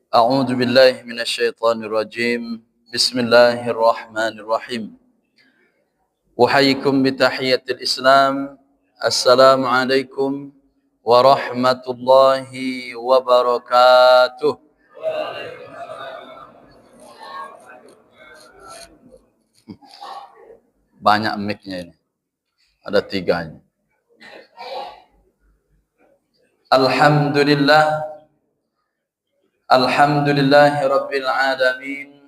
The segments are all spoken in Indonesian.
A'udzu billahi minasyaitonir rajim. Bismillahirrahmanirrahim. Uhayyikum bi tahiyatil Islam. Assalamualaikum warahmatullahi wabarakatuh. Banyak mic-nya ini. Ada 3-nya. Alhamdulillah. Alhamdulillahi rabbil alamin.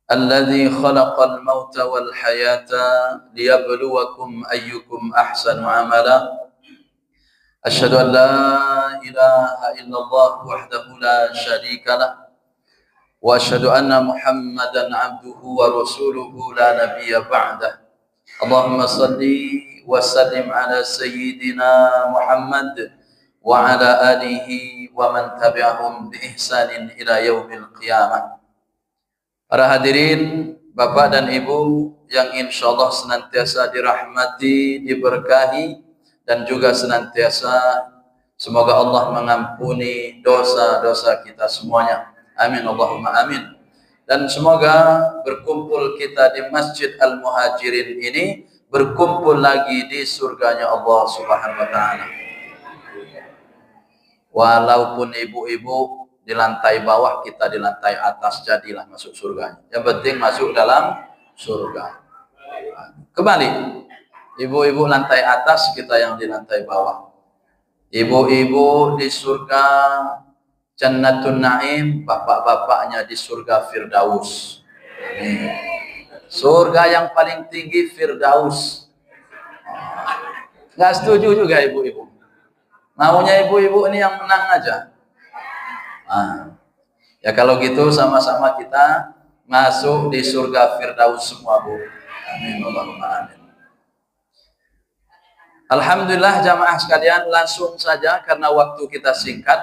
Alladzi khalaqal mauta wal hayata liyabluwakum ayyukum ahsanu amala. Asyhadu an la ilaha illallah wahdahu la syarika lah wa asyhadu anna Muhammadan abduhu wa rasuluhu la nabiyya ba'dah. Allahumma salli wa sallim ala sayyidina Muhammad wa ala alihi wa man tabi'ahum bi ihsanin ila yaumil qiyamah. Para hadirin, Bapak dan Ibu yang insyaallah senantiasa dirahmati, diberkahi, dan juga senantiasa semoga Allah mengampuni dosa-dosa kita semuanya. Amin Allahumma amin. Dan semoga berkumpul kita di Masjid Al-Muhajirin ini berkumpul lagi di surganya Allah Subhanahu wa taala. Walaupun ibu-ibu di lantai bawah, kita di lantai atas, jadilah masuk surga. Yang penting masuk dalam surga. Kembali, ibu-ibu lantai atas, kita yang di lantai bawah. Ibu-ibu di surga Jannatun Naim, bapak-bapaknya di surga Firdaus. Amin. Surga yang paling tinggi Firdaus. Nggak setuju juga ibu-ibu. Maunya ibu-ibu ini yang menang aja. Ya kalau gitu sama-sama kita masuk di surga Firdaus semua, Bu. Amin Allahumma amin. Alhamdulillah jamaah sekalian, langsung saja karena waktu kita singkat.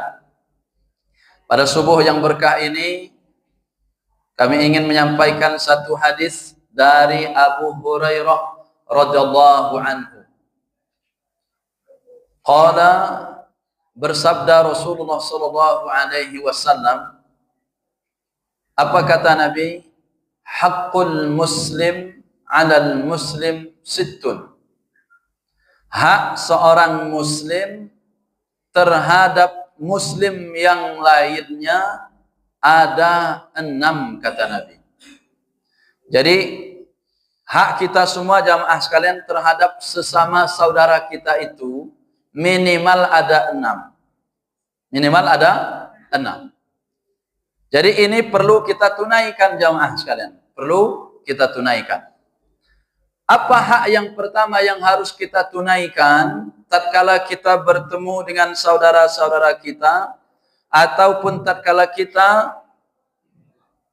Pada subuh yang berkah ini kami ingin menyampaikan satu hadis dari Abu Hurairah radhiyallahu anhu. Qala, bersabda Rasulullah sallallahu alaihi wasallam, apa kata Nabi? Haqqul muslim 'alal muslim sittun. Hak seorang muslim terhadap muslim yang lainnya ada 6, kata Nabi. Jadi hak kita semua jamaah sekalian terhadap sesama saudara kita itu minimal ada 6. Minimal ada 6. Jadi ini perlu kita tunaikan jamaah sekalian. Perlu kita tunaikan. Apa hak yang pertama yang harus kita tunaikan tatkala kita bertemu dengan saudara-saudara kita ataupun tatkala kita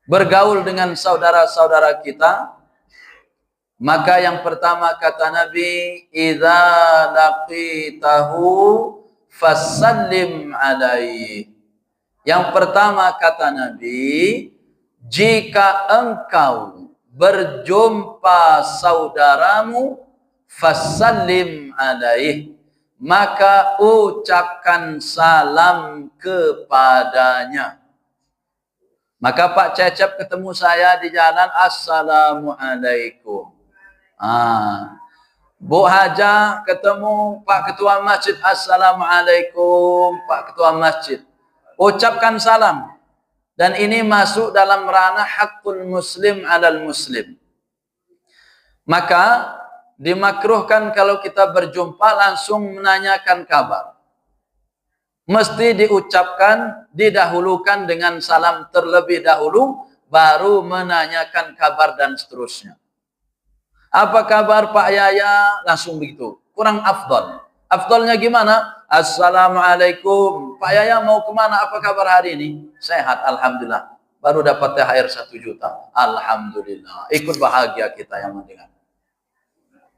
bergaul dengan saudara-saudara kita? Maka yang pertama kata Nabi, idza laqitahu fasallim alaihi. Yang pertama kata Nabi, jika engkau berjumpa saudaramu, fasallim alaihi, maka ucapkan salam kepadanya. Maka Pak Cecep ketemu saya di jalan, assalamualaikum. Bu Haja ketemu Pak Ketua Masjid, assalamualaikum Pak Ketua Masjid. Ucapkan salam. Dan ini masuk dalam ranah haqqul muslim 'alal muslim. Maka dimakruhkan kalau kita berjumpa langsung menanyakan kabar. Mesti diucapkan, didahulukan dengan salam terlebih dahulu, baru menanyakan kabar dan seterusnya. Apa kabar Pak Yaya? Langsung begitu. Kurang afdal. Afdalnya gimana? Assalamualaikum. Pak Yaya mau kemana? Apa kabar hari ini? Sehat, alhamdulillah. Baru dapat THR 1 juta. Alhamdulillah. Ikut bahagia kita yang mendengar.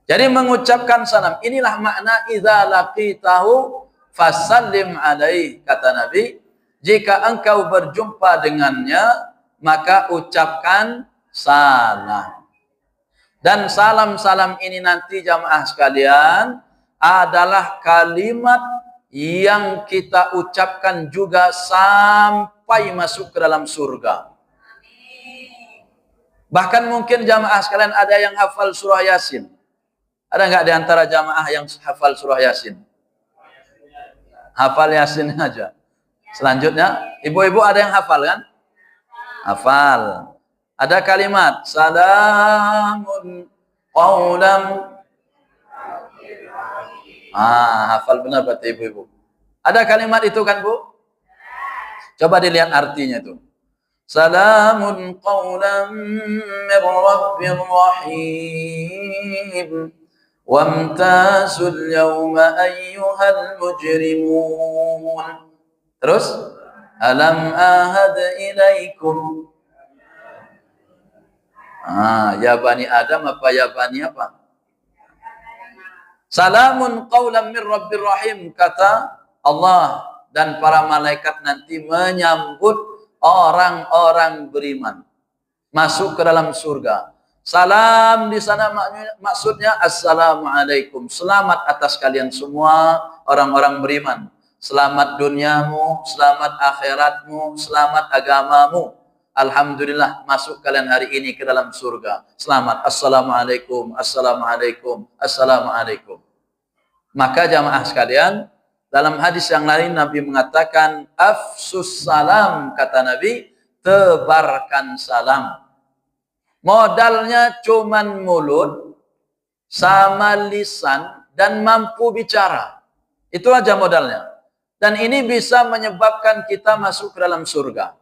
Jadi mengucapkan salam. Inilah makna idza laqitahu fasallim alaihi, kata Nabi. Jika engkau berjumpa dengannya, maka ucapkan salam. Dan salam-salam ini nanti jamaah sekalian adalah kalimat yang kita ucapkan juga sampai masuk ke dalam surga. Bahkan mungkin jamaah sekalian ada yang hafal surah Yasin. Ada nggak di antara jamaah yang hafal surah Yasin? Hafal Yasin aja. Selanjutnya, ibu-ibu ada yang hafal kan? Hafal. Ada kalimat salamun qaulam. Hafal benar berarti ibu-ibu. Ada kalimat itu kan, Bu? Coba dilihat artinya itu. Salamun qaulam mir rabbir rahim. Wamtazul yawma ayyuhal mujrimun. Terus, alam ahad ilaikum. Ya bani Adam apa ya bani apa? Salamun qaulam mir rabbir rahim, kata Allah dan para malaikat nanti menyambut orang-orang beriman masuk ke dalam surga. Salam di sana maksudnya assalamualaikum, selamat atas kalian semua orang-orang beriman. Selamat duniamu, selamat akhiratmu, selamat agamamu. Alhamdulillah masuk kalian hari ini ke dalam surga. Selamat. Assalamualaikum, assalamualaikum, assalamualaikum. Maka jamaah sekalian, dalam hadis yang lain Nabi mengatakan afsus salam, kata Nabi, tebarkan salam. Modalnya cuman mulut sama lisan dan mampu bicara. Itu aja modalnya. Dan ini bisa menyebabkan kita masuk ke dalam surga.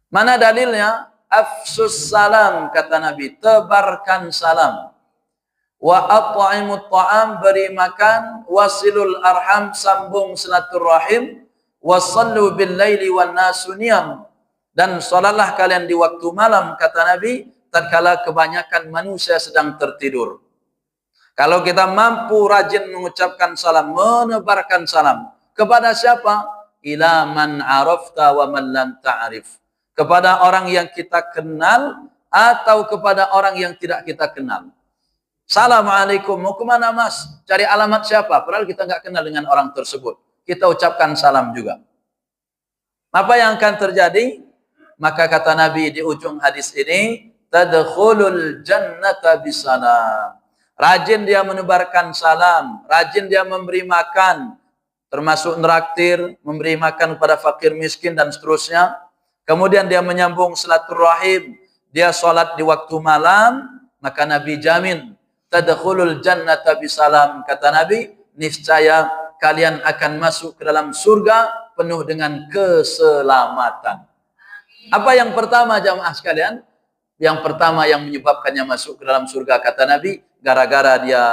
Mana dalilnya? Afsus salam, kata Nabi, tebarkan salam. Wa at'imut ta'am, beri makan. Wasilul arham, sambung silaturahim. Wasallu bil laili wan nasu niyam. Dan salatlah kalian di waktu malam, kata Nabi, tatkala kebanyakan manusia sedang tertidur. Kalau kita mampu rajin mengucapkan salam, menebarkan salam, kepada siapa? Ila man arafta wa man lam ta'rif. Kepada orang yang kita kenal atau kepada orang yang tidak kita kenal. Assalamualaikum, mau kemana mas? Cari alamat siapa? Padahal kita nggak kenal dengan orang tersebut. Kita ucapkan salam juga. Apa yang akan terjadi? Maka kata Nabi di ujung hadis ini, tadkhulul jannata bisalam. Rajin dia menebarkan salam, rajin dia memberi makan, termasuk neraktir, memberi makan kepada fakir miskin dan seterusnya. Kemudian dia menyambung silaturahim, dia sholat di waktu malam, maka Nabi jamin tadkhulul jannata bisalam, kata Nabi, niscaya kalian akan masuk ke dalam surga penuh dengan keselamatan. Apa yang pertama jamaah sekalian? Yang pertama yang menyebabkannya masuk ke dalam surga, kata Nabi, gara-gara dia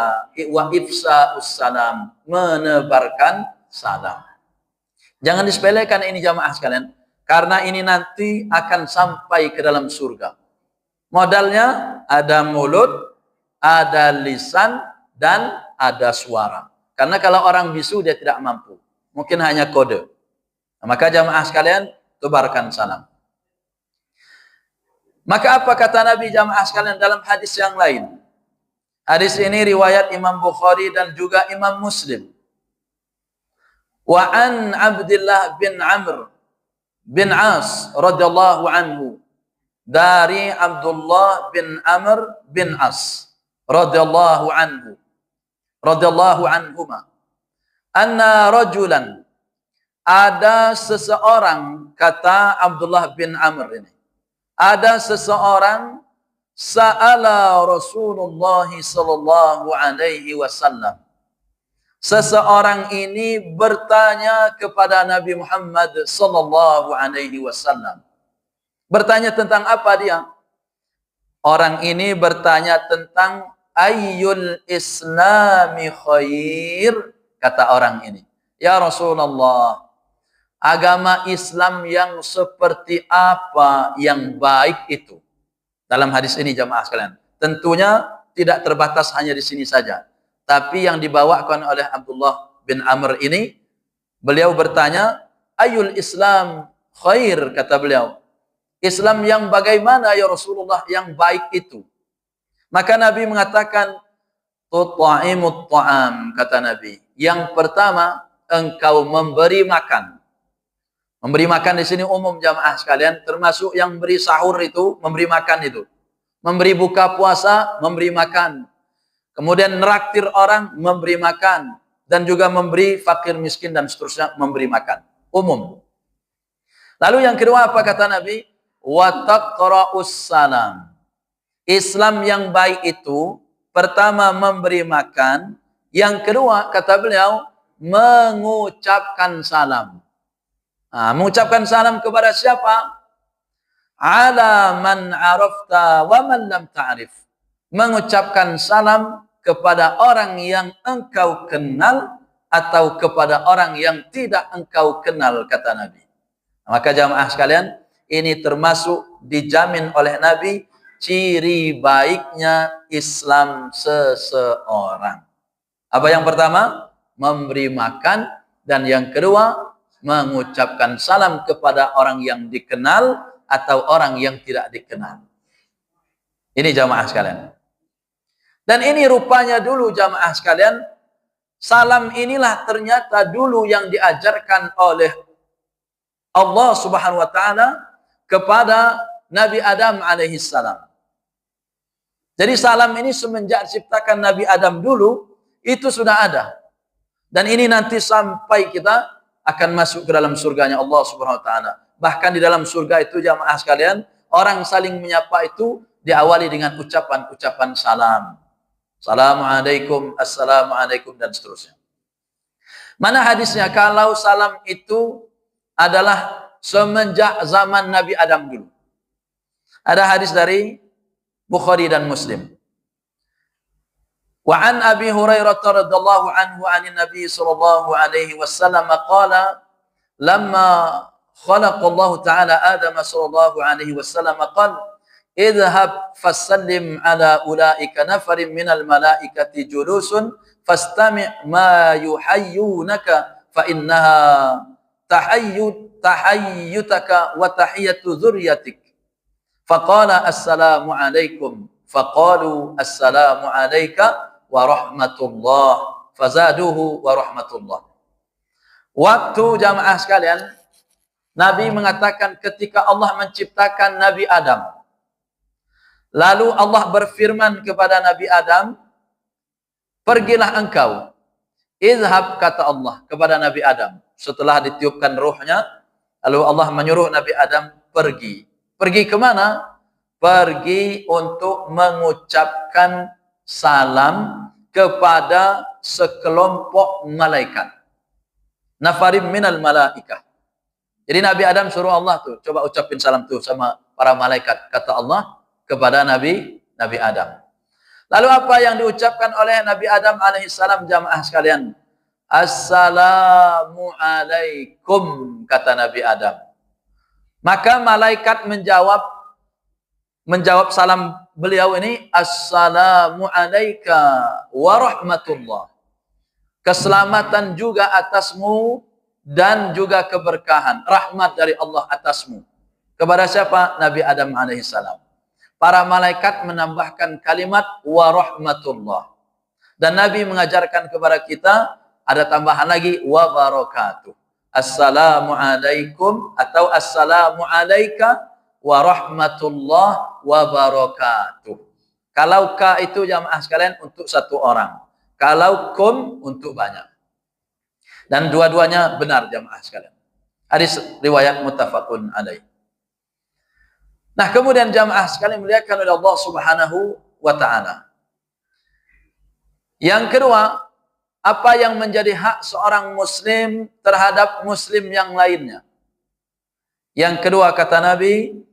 wa ifsa'us salam, menebarkan salam. Jangan disepelekan ini jamaah sekalian, karena ini nanti akan sampai ke dalam surga. Modalnya ada mulut, ada lisan, dan ada suara. Karena kalau orang bisu dia tidak mampu, mungkin hanya kode. Maka jamaah sekalian, tebarkan salam. Maka apa kata Nabi jamaah sekalian dalam hadis yang lain? Hadis ini riwayat Imam Bukhari dan juga Imam Muslim. Wa an Abdullah bin Amr bin As radhiyallahu anhu, dari Abdullah bin Amr bin As radhiyallahu anhu, radhiyallahu anhuma, anna rajulan, ada seseorang, kata Abdullah bin Amr ini, ada seseorang sa'ala Rasulullah sallallahu alaihi wasallam. Seseorang ini bertanya kepada Nabi Muhammad sallallahu alaihi wasallam. Bertanya tentang apa dia? Orang ini bertanya tentang ayyul islami khair, kata orang ini. Ya Rasulullah, agama Islam yang seperti apa yang baik itu? Dalam hadis ini jamaah sekalian, tentunya tidak terbatas hanya di sini saja. Tapi yang dibawakan oleh Abdullah bin Amr ini, beliau bertanya, ayul Islam khair, kata beliau. Islam yang bagaimana ya Rasulullah yang baik itu? Maka Nabi mengatakan, tut'imut ta'am, kata Nabi. Yang pertama, engkau memberi makan. Memberi makan di sini umum jamaah sekalian, termasuk yang beri sahur itu, memberi makan itu. Memberi buka puasa, memberi makan. Kemudian neraktir orang, memberi makan. Dan juga memberi fakir miskin dan seterusnya, memberi makan. Umum. Lalu yang kedua apa kata Nabi? Wa taqra'us salam. Islam yang baik itu, pertama memberi makan. Yang kedua, kata beliau, mengucapkan salam. Mengucapkan salam kepada siapa? Ala man arafta wa man lam ta'rif. Mengucapkan salam kepada orang yang engkau kenal atau kepada orang yang tidak engkau kenal, kata Nabi. Maka jamaah sekalian, ini termasuk dijamin oleh Nabi ciri baiknya Islam seseorang. Apa yang pertama? Memberi makan, dan yang kedua mengucapkan salam kepada orang yang dikenal atau orang yang tidak dikenal. Ini jamaah sekalian. Dan ini rupanya dulu jamaah sekalian, salam inilah ternyata dulu yang diajarkan oleh Allah Subhanahu wa taala kepada Nabi Adam alaihi salam. Jadi salam ini semenjak diciptakan Nabi Adam dulu itu sudah ada. Dan ini nanti sampai kita akan masuk ke dalam surganya Allah Subhanahu wa taala. Bahkan di dalam surga itu jamaah sekalian, orang saling menyapa itu diawali dengan ucapan-ucapan salam. Assalamualaikum, assalamualaikum, dan seterusnya. Mana hadisnya? Kalau salam itu adalah semenjak zaman Nabi Adam dulu. Ada hadis dari Bukhari dan Muslim. Wa an Abi Hurairah radhiyallahu anhu 'anil Nabi sallallahu alaihi wasallam qala lamma khalaqa Allah ta'ala Adam sallallahu alaihi wasallam qala idhhab fasallim ala ulaika nafarin minal malaikati julusun fastami' ma yuhayyunaka fa innaha tahayyutaka wa tahiyyatu dzurriyyatik. Faqala assalamu alaikum faqalu assalamu alayka wa rahmatullah fazaduhu wa rahmatullah. Waktu jamaah sekalian, Nabi mengatakan ketika Allah menciptakan Nabi Adam, lalu Allah berfirman kepada Nabi Adam, pergilah engkau. Izhab, kata Allah kepada Nabi Adam. Setelah ditiupkan ruhnya, lalu Allah menyuruh Nabi Adam pergi. Pergi kemana? Pergi untuk mengucapkan salam kepada sekelompok malaikat. Nafarim minal malaikah. Jadi Nabi Adam suruh Allah tuh, coba ucapin salam tuh sama para malaikat, kata Allah kepada Nabi Adam. Lalu apa yang diucapkan oleh Nabi Adam alaihissalam jamaah sekalian? Assalamu alaikum, kata Nabi Adam. Maka malaikat menjawab salam beliau ini, assalamu alaika wa rahmatullah. Keselamatan juga atasmu dan juga keberkahan, rahmat dari Allah atasmu. Kepada siapa? Nabi Adam alaihissalam. Para malaikat menambahkan kalimat wa rahmatullah. Dan Nabi mengajarkan kepada kita ada tambahan lagi wa barakatuh. Assalamu alaikum atau assalamu alaika wa rahmatullah wa barakatuh. Kalau ka itu jamaah sekalian untuk satu orang. Kalau kum untuk banyak. Dan dua-duanya benar jamaah sekalian. Hadis riwayat muttafaqun alaih. Nah, kemudian jamaah sekalian muliakan oleh Allah Subhanahu wa taala. Yang kedua, apa yang menjadi hak seorang muslim terhadap muslim yang lainnya? Yang kedua kata Nabi,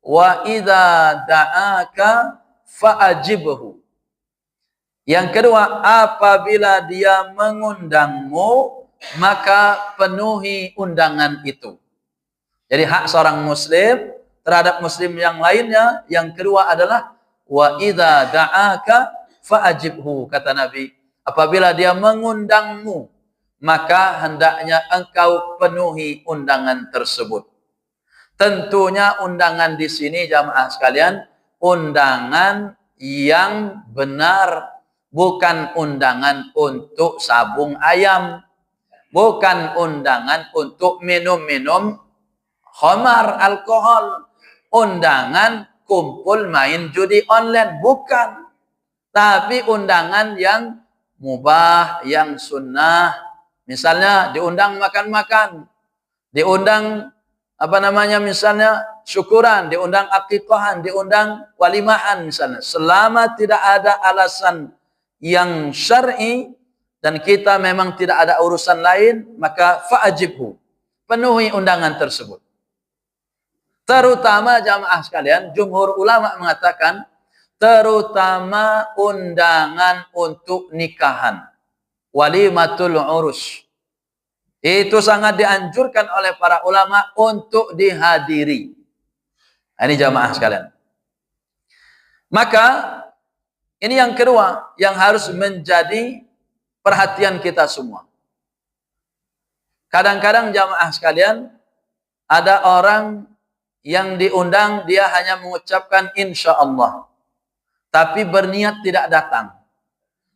wa idza da'aka fa'ajibhu. Yang kedua, apabila dia mengundangmu, maka penuhi undangan itu. Jadi hak seorang muslim terhadap muslim yang lainnya, yang kedua adalah wa idza da'aka fa'ajibhu, kata Nabi. Apabila dia mengundangmu, maka hendaknya engkau penuhi undangan tersebut. Tentunya undangan di sini jamaah sekalian, undangan yang benar, bukan undangan untuk sabung ayam. Bukan undangan untuk minum-minum khamar, alkohol. Undangan kumpul main judi online. Bukan. Tapi undangan yang mubah, yang sunnah. Misalnya diundang makan-makan. Diundang misalnya syukuran, diundang akikahan, diundang walimahan misalnya. Selama tidak ada alasan yang syar'i dan kita memang tidak ada urusan lain, maka fa'ajibhu. Penuhi undangan tersebut. Terutama jamaah sekalian, jumhur ulama mengatakan terutama undangan untuk nikahan. Walimatul urus. Itu sangat dianjurkan oleh para ulama untuk dihadiri. Ini jamaah sekalian. Maka ini yang kedua yang harus menjadi perhatian kita semua. Kadang-kadang jamaah sekalian, ada orang yang diundang dia hanya mengucapkan insya Allah, tapi berniat tidak datang.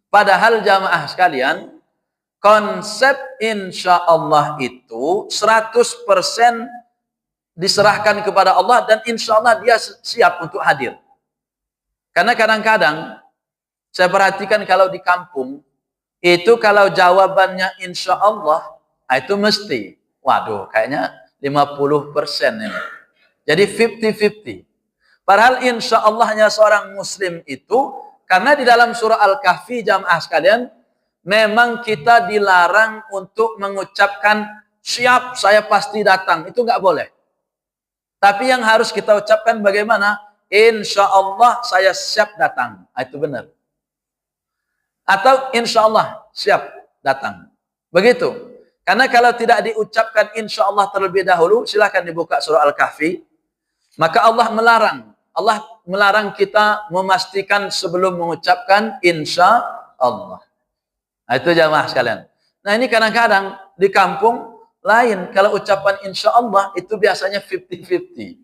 Padahal jamaah sekalian, konsep insya Allah itu 100% diserahkan kepada Allah dan insya Allah dia siap untuk hadir. Karena kadang-kadang saya perhatikan kalau di kampung itu kalau jawabannya insya Allah itu mesti, waduh kayaknya 50% ini. Jadi 50-50. Padahal insya Allahnya seorang muslim itu, karena di dalam surah Al-Kahfi jamaah sekalian, memang kita dilarang untuk mengucapkan siap, saya pasti datang. Itu nggak boleh. Tapi yang harus kita ucapkan bagaimana? Insya Allah saya siap datang. Itu benar. Atau insya Allah siap datang. Begitu. Karena kalau tidak diucapkan insya Allah terlebih dahulu, silahkan dibuka surah Al-Kahfi. Maka Allah melarang. Allah melarang kita memastikan sebelum mengucapkan insya Allah. Itu jamaah sekalian. Nah ini kadang-kadang di kampung lain. Kalau ucapan insya Allah itu biasanya 50-50.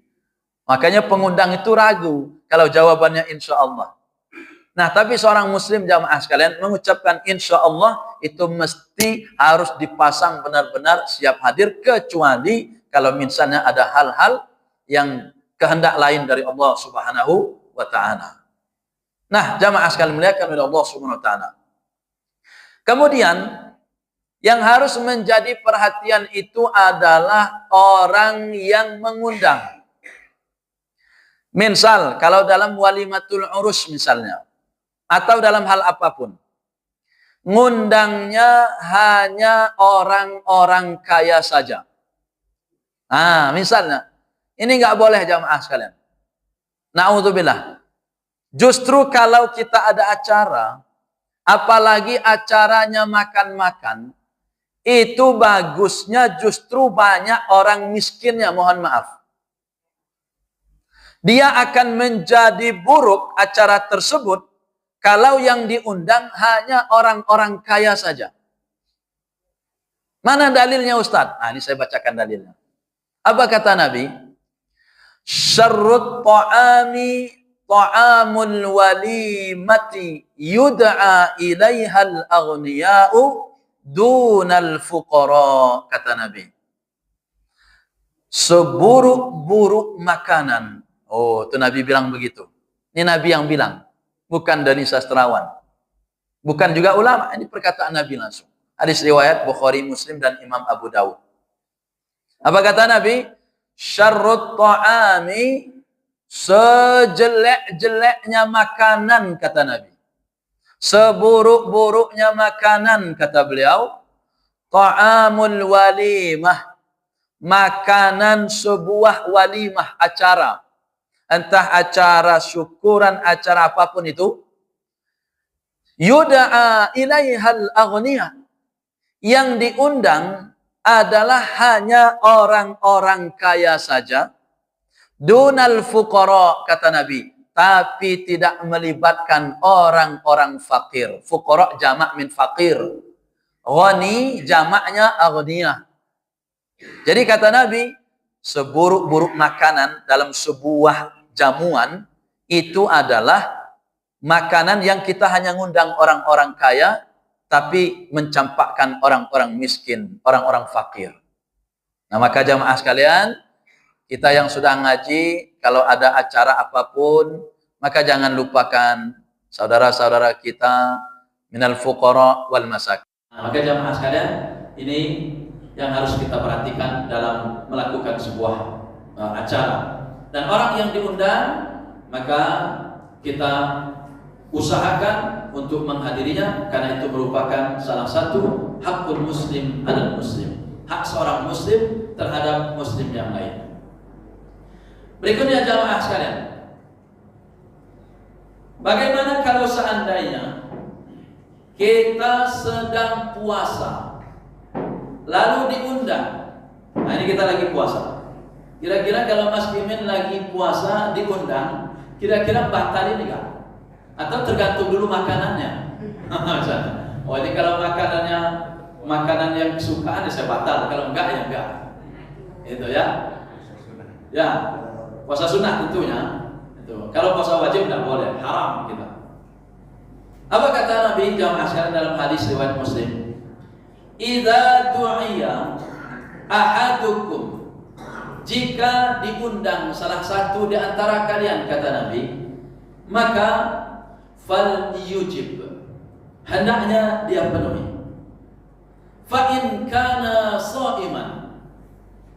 Makanya pengundang itu ragu kalau jawabannya insya Allah. Nah tapi seorang muslim jamaah sekalian mengucapkan insya Allah itu mesti harus dipasang benar-benar siap hadir. Kecuali kalau misalnya ada hal-hal yang kehendak lain dari Allah subhanahu wa ta'ala. Nah jamaah sekalian muliakan oleh Allah subhanahu wa ta'ala. Kemudian yang harus menjadi perhatian itu adalah orang yang mengundang. Misal kalau dalam walimatul urus misalnya, atau dalam hal apapun, ngundangnya hanya orang-orang kaya saja. Misalnya, ini nggak boleh jamaah sekalian. Na'udzubillah. Justru kalau kita ada acara, apalagi acaranya makan-makan, itu bagusnya justru banyak orang miskinnya, mohon maaf. Dia akan menjadi buruk acara tersebut kalau yang diundang hanya orang-orang kaya saja. Mana dalilnya Ustaz? Ini saya bacakan dalilnya. Apa kata Nabi? Syarrut ta'ami ta'amul walimati yud'a ilaihal aghniya'u dunal fuqara, kata Nabi. Seburuk-buruk makanan. Oh, itu Nabi bilang begitu. Ini Nabi yang bilang, bukan dari sastrawan. Bukan juga ulama, ini perkataan Nabi langsung. Hadis riwayat Bukhari, Muslim dan Imam Abu Dawud. Apa kata Nabi? Syarrut ta'ami, sejelek-jeleknya makanan, kata Nabi. Seburuk-buruknya makanan, kata beliau. Ta'amul walimah, makanan sebuah walimah, acara. Entah acara syukuran, acara apapun itu. Yud'a ilaihal aghniyah, yang diundang adalah hanya orang-orang kaya saja. Dunal fuqara, kata Nabi, tapi tidak melibatkan orang-orang fakir. Fuqara jamak min fakir. Ghani jamaknya aghniyah. Jadi kata Nabi, seburuk-buruk makanan dalam sebuah jamuan itu adalah makanan yang kita hanya ngundang orang-orang kaya tapi mencampakkan orang-orang miskin, orang-orang fakir. Nah, maka jamaah sekalian, kita yang sudah ngaji, kalau ada acara apapun, maka jangan lupakan saudara-saudara kita minal fuqara wal masakin. Nah, maka jamaah sekalian, ini yang harus kita perhatikan dalam melakukan sebuah acara. Dan orang yang diundang, maka kita usahakan untuk menghadirinya, karena itu merupakan salah satu hakul muslim alal muslim, hak seorang muslim terhadap muslim yang lain. Berikutnya jamaah sekalian, bagaimana kalau seandainya kita sedang puasa lalu diundang? Nah, ini kita lagi puasa. Kira-kira kalau Mas Kimin lagi puasa diundang, kira-kira batal ini enggak? Atau tergantung dulu makanannya? Oh, ini kalau makanannya makanan yang kesukaan ya saya batal, kalau enggak ya enggak. Itu ya. Ya, puasa sunnah tentunya. Itu. Kalau puasa wajib enggak boleh, haram kita. Apa kata Nabi jamaah sekalian dalam hadis riwayat Muslim? Idza du'iya ahadukum, jika diundang salah satu di antara kalian, kata Nabi, maka fal yujib, hendaknya dia penuhi. Fa in kana sha'iman,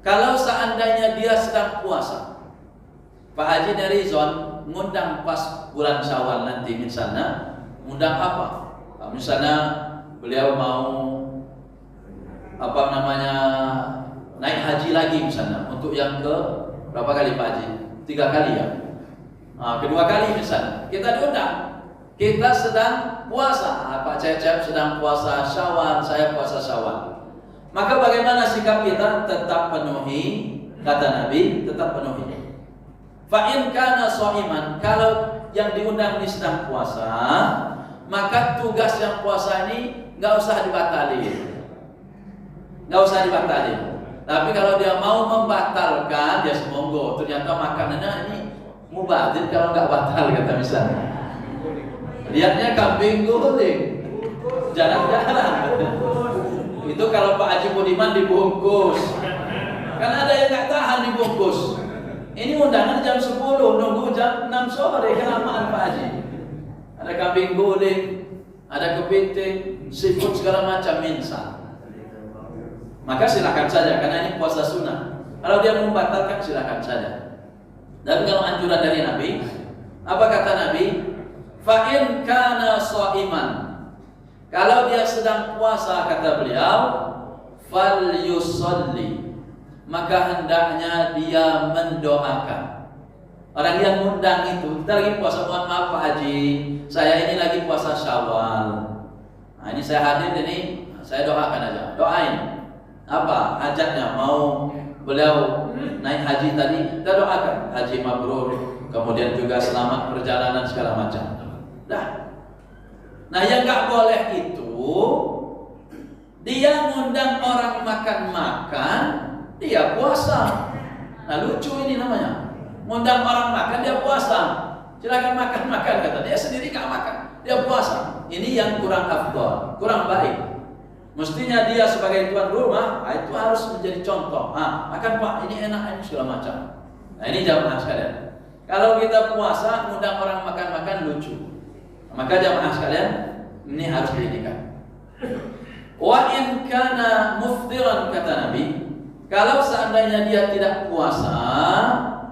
kalau seandainya dia sedang puasa. Pak Haji dari Zon ngundang pas bulan Syawal nanti, misalnya ngundang apa? Misalnya beliau mau naik haji lagi misalnya, untuk yang ke berapa kali Pak Haji? 3 kali ya. Nah, kedua kali misalnya kita diundang, kita sedang puasa. Pak Cecep sedang puasa Syawal, saya puasa Syawal. Maka bagaimana sikap kita? Tetap penuhi, kata Nabi, tetap penuhi. Fa in kana sha'iman, kalau yang diundang ini sedang puasa, maka tugas yang puasa ini nggak usah dibatalin. Nggak usah dibatalin. Tapi kalau dia mau membatalkan, dia semonggo. Ternyata makanannya ini mubazir, kalau nggak batal, kata misalnya. Lihatnya kambing guling, jarang-jarang. Itu kalau Pak Haji Budiman dibungkus. Kan ada yang nggak tahan dibungkus. Ini undangan jam 10, nunggu jam 6 sore, kelamaan Pak Haji. Ada kambing guling, ada kepiting, seafood segala macam, minsa. Maka silakan saja, karena ini puasa sunnah. Kalau dia membatalkan, silakan saja. Dan kalau anjuran dari Nabi, apa kata Nabi? Fa in kana sha'iman, kalau dia sedang puasa, kata beliau, fal yusalli, maka hendaknya dia mendoakan. Orang yang undang itu, kita lagi puasa, mohon maaf Pak Haji, saya ini lagi puasa Syawal. Nah, ini saya hadir, ini saya doakan aja, doain. Apa hajatnya? Mau beliau naik haji tadi, kita doakan haji mabrur, kemudian juga selamat perjalanan segala macam. Dah. Nah, yang nggak boleh itu dia ngundang orang makan-makan, dia puasa. Nah, lucu ini namanya. Ngundang orang makan, dia puasa. Silakan makan-makan, kata dia, sendiri nggak makan, dia puasa. Ini yang kurang afdal, kurang baik. Mestinya dia sebagai tuan rumah, itu harus menjadi contoh. Makan Pak, ini enak, ini segala macam. Nah, ini jamaah sekalian. Kalau kita puasa, ngundang orang makan-makan, lucu. Maka jamaah sekalian, ini harus diingat. Wa in kana muftiran, kata Nabi, kalau seandainya dia tidak puasa,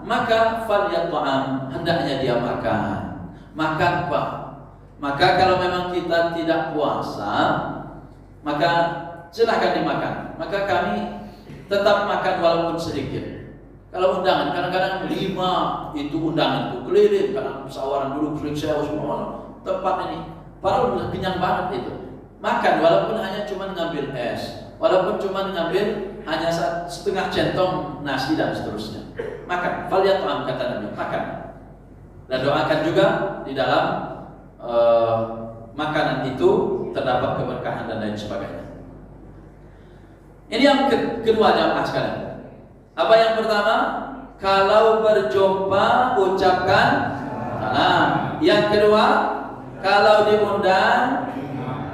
maka falyat'am, hendaknya dia makan. Makan Pak. Maka kalau memang kita tidak puasa, maka silakan dimakan. Maka kami tetap makan walaupun sedikit. Kalau undangan, kadang-kadang 5 itu undangan itu keliling, kadang pesawaran dulu, keliling sewa semua tempat ini. Padahal udah kenyang banget itu. Makan walaupun hanya cuma ngambil es, walaupun cuma ngambil hanya setengah centong nasi dan seterusnya. Makan. Falyat'am, kata Nabi, makan. Dan doakan juga di dalam makanan itu terdapat keberkahan dan lain sebagainya. Ini yang kedua jamaah sekalian. Apa yang pertama? Kalau berjumpa ucapkan salam. Yang kedua, kalau diundang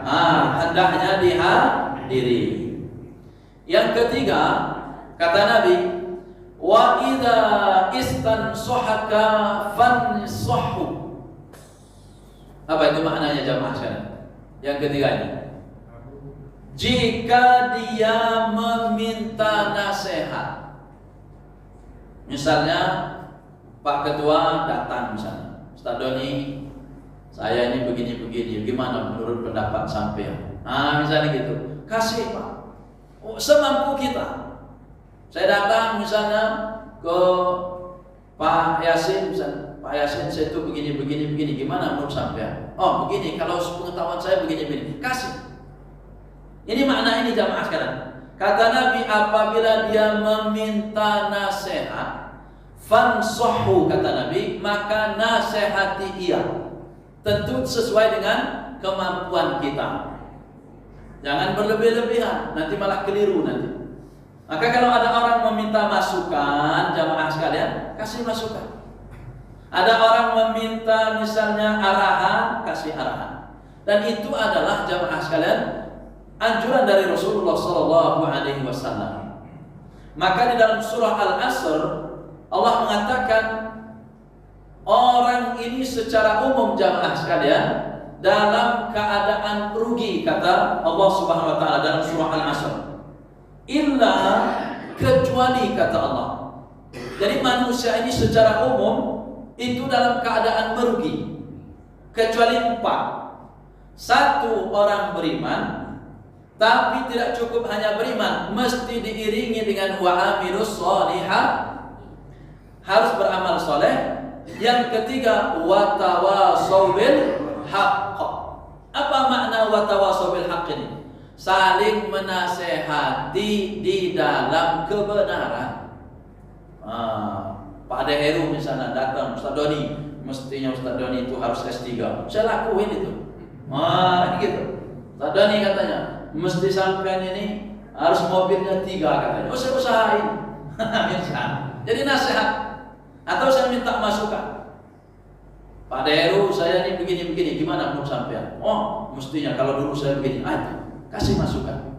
hendaknya dihadiri. Yang ketiga, kata Nabi, wa idza istansahaka fansahhu. Apa itu maknanya jamaah sekalian? Yang ketiganya, jika dia meminta nasihat, misalnya Pak Ketua datang misalnya, Ustaz Doni, saya ini begini-begini, gimana menurut pendapat sampean? Misalnya gitu, kasih Pak, semampu kita. Saya datang misalnya ke Pak Yasin, misalnya, Pak Yasin, saya itu begini, gimana menurut sampean? Oh begini, kalau pengetahuan saya begini, kasih. Ini makna ini jamaah sekarang. Kata Nabi, apabila dia meminta nasihat, fansahhu, kata Nabi, maka nasihati ia. Tentu sesuai dengan kemampuan kita. Jangan berlebih-lebihan, nanti malah keliru nanti. Maka kalau ada orang meminta masukan, jamaah sekalian, kasih masukan. Ada orang meminta misalnya arahan, kasih arahan. Dan itu adalah jamaah sekalian anjuran dari Rasulullah SAW. Maka di dalam surah Al-Asr Allah mengatakan orang ini secara umum jamaah sekalian dalam keadaan rugi, kata Allah Subhanahu wa taala dalam surah Al-Asr. Illa, kecuali, kata Allah. Jadi manusia ini secara umum itu dalam keadaan merugi, kecuali 4. 1, orang beriman, tapi tidak cukup hanya beriman, mesti diiringi dengan wa amilus sholihat, harus beramal soleh. Yang ketiga, wa tawasau bil haqq. Apa makna wa tawasau bil haqq ini? Saling menasehati di dalam kebenaran. Pak Ade Heru misalnya datang, Ustaz Doni, mestinya Ustaz Doni itu harus S3. Saya lakuin itu. Gitu. Ustaz Doni katanya, mesti sampean ini harus mobilnya 3 katanya. Oh, saya usahain. Jadi nasihat. Atau saya minta masukan. Pak Deru, saya ini begini, gimana menurut sampean? Oh, mestinya kalau dulu saya begini. Kasih masukan.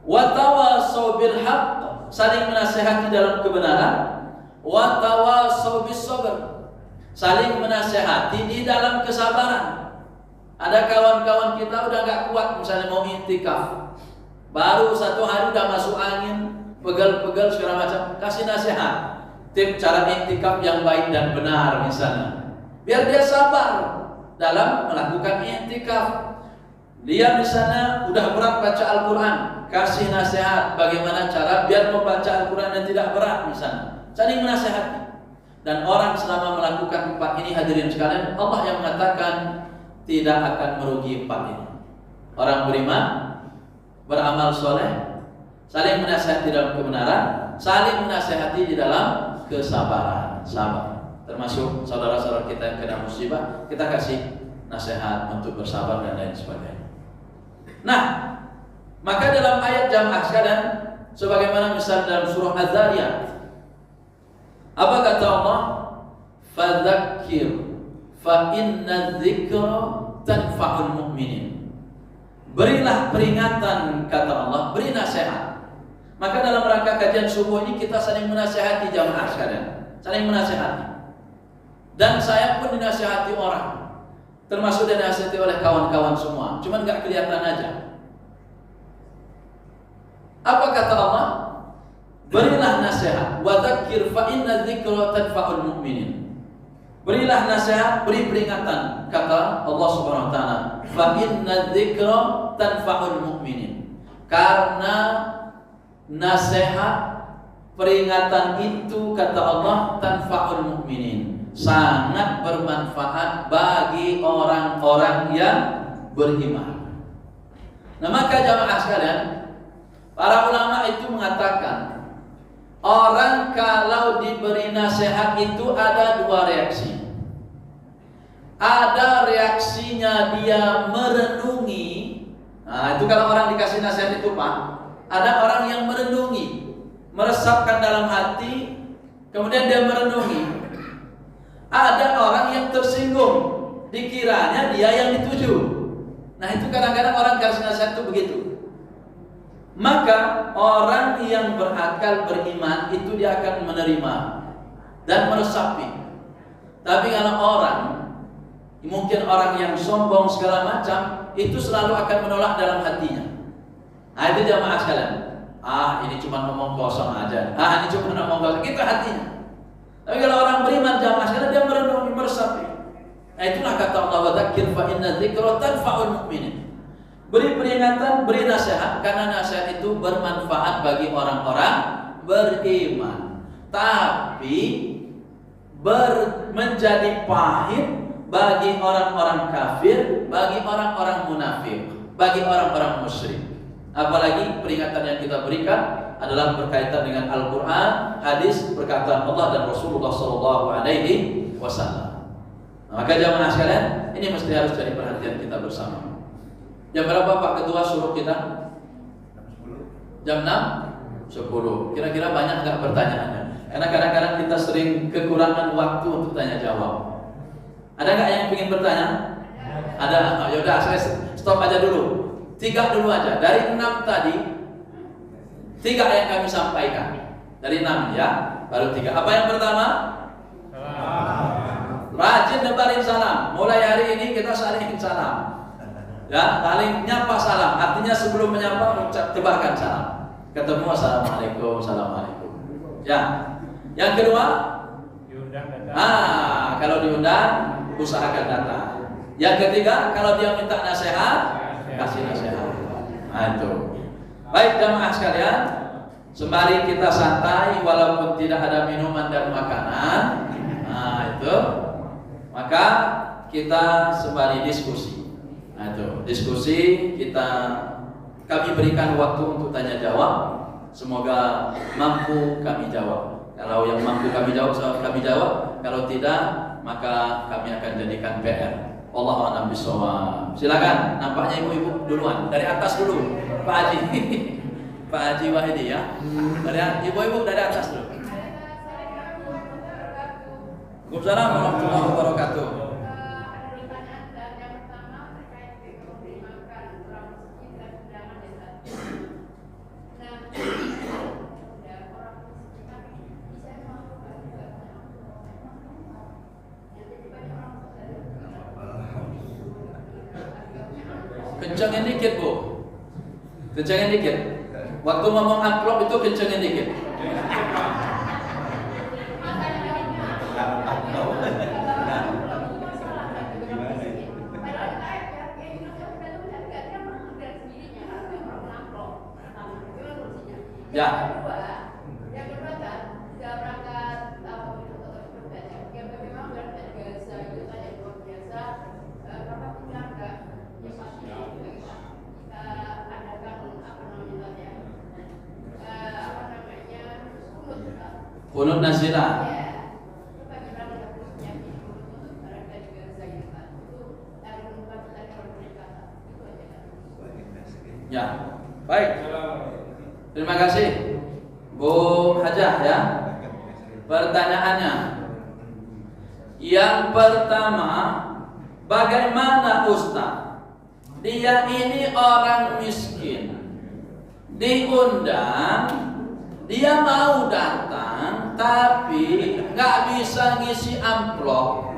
Wa tawasau bil haqq, saling menasihati dalam kebenaran. Wa tawasau bis sabr, saling menasihati di dalam kesabaran. Ada kawan-kawan kita udah gak kuat misalnya mau iktikaf, baru 1 hari udah masuk angin, pegal-pegal segala macam, kasih nasihat tip cara iktikaf yang baik dan benar misalnya, biar dia sabar dalam melakukan iktikaf. Dia misalnya udah berat baca Al-Quran, kasih nasihat bagaimana cara biar membaca Al-Quran yang tidak berat misalnya, saling menasihati. Dan orang selama melakukan 4 ini, hadirin sekalian, Allah yang mengatakan tidak akan merugi 4 ini. Orang beriman, beramal soleh, saling menasihati dalam kebenaran, saling menasihati di dalam kesabaran, sabar. Termasuk saudara-saudara kita yang kena musibah, kita kasih nasihat untuk bersabar dan lain sebagainya. Nah, maka dalam ayat jamaah sekalian, sebagaimana misal dalam surah Az-Zariyat, apa kata Allah? Fadzakir fa inna dzikra tanfa'ul mu'minin. Berilah peringatan, kata Allah, beri nasihat. Maka dalam rangka kajian subuh ini kita saling menasihati jamaah sekalian, saling menasihati. Dan saya pun dinasihati orang, termasuk dinasihati oleh kawan-kawan semua, cuman gak kelihatan aja. Apa kata Allah? Berilah nasihat, wa dzakir fa inna dzikra tanfa'ul mu'minin. Berilah nasihat, beri peringatan, kata Allah Subhanahu wa taala, fa inna dzikra tanfa'ul mu'minin. Karena nasihat, peringatan itu, kata Allah, tanfa'ul mu'minin, sangat bermanfaat bagi orang-orang yang beriman. Nah, maka jamaah sekalian, para ulama itu mengatakan orang kalau diberi nasihat itu ada 2 reaksi. Ada reaksinya dia merenungi. Nah, itu kalau orang dikasih nasihat itu, Pak, ada orang yang merenungi, meresapkan dalam hati, kemudian dia merenungi. Ada orang yang tersinggung, dikiranya dia yang dituju. Nah itu kadang-kadang orang kasih nasihat itu begitu. Maka orang yang berakal beriman itu dia akan menerima dan meresapi. Tapi kalau orang, mungkin orang yang sombong segala macam, itu selalu akan menolak dalam hatinya. Nah itu jamaah sekalian. Ini cuma ngomong kosong aja. Ini cuma ngomong kosong. Itu hatinya. Tapi kalau orang beriman jamaah sekalian, dia merenungi, meresapi. Nah itulah kata Allah, wa dzakir fa inna dzikra tanfa'ul mu'minin. Beri peringatan, beri nasihat, karena nasihat itu bermanfaat bagi orang-orang beriman. Tapi menjadi pahit bagi orang-orang kafir, bagi orang-orang munafik, bagi orang-orang musyrik. Apalagi peringatan yang kita berikan adalah berkaitan dengan Al-Quran, hadis, perkataan Allah dan Rasulullah SAW. Maka jamaah sekalian, ini mesti harus jadi perhatian kita bersama. Jam berapa Pak Ketua suruh kita? Jam 6? 10. Kira-kira banyak nggak pertanyaannya? Karena kadang-kadang kita sering kekurangan waktu untuk tanya jawab. Ada nggak yang ingin bertanya? Ada. Yaudah, saya stop aja dulu. 3 dulu aja. Dari 6 tadi, 3 yang kami sampaikan. Dari 6 ya, baru 3. Apa yang pertama? Rajin nebarin salam. Mulai hari ini kita saling salam. Ya, saling nyapa salam. Artinya sebelum menyapa tebarkan salam. Ketemu assalamualaikum, assalamualaikum. Ya. Yang kedua, diundang datang. Kalau diundang usahakan datang. Yang ketiga, kalau dia minta nasihat, kasih nasihat. Nah itu. Baik jamaah sekalian, sembari kita santai walaupun tidak ada minuman dan makanan. Nah itu. Maka kita sembari diskusi. Nah itu, diskusi kami berikan waktu untuk tanya jawab. Semoga mampu kami jawab. Kalau yang mampu kami jawab, Kalau tidak, maka kami akan jadikan PR. Wallahu a'lam bishawab. Silakan, nampaknya ibu-ibu duluan. Dari atas dulu, Pak Haji. Pak Haji Wahidi ya. Dari ibu-ibu dari atas dulu. Waalaikumsalam warahmatullahi wabarakatuh. Kencangin dikit Bu. Kencangin dikit. Waktu ngomong amplop itu kencangin dikit. Ya. Yang kedua kan sudah berangkat yang memang biasa itu tadi luar biasa berapa punya enggak yang pasti kita adakan kunut nazilah. Ya, baik. Terima kasih Bu Hajah ya. Pertanyaannya yang pertama, bagaimana Ustaz? Dia ini orang miskin, diundang, dia mau datang, tapi nggak bisa ngisi amplop.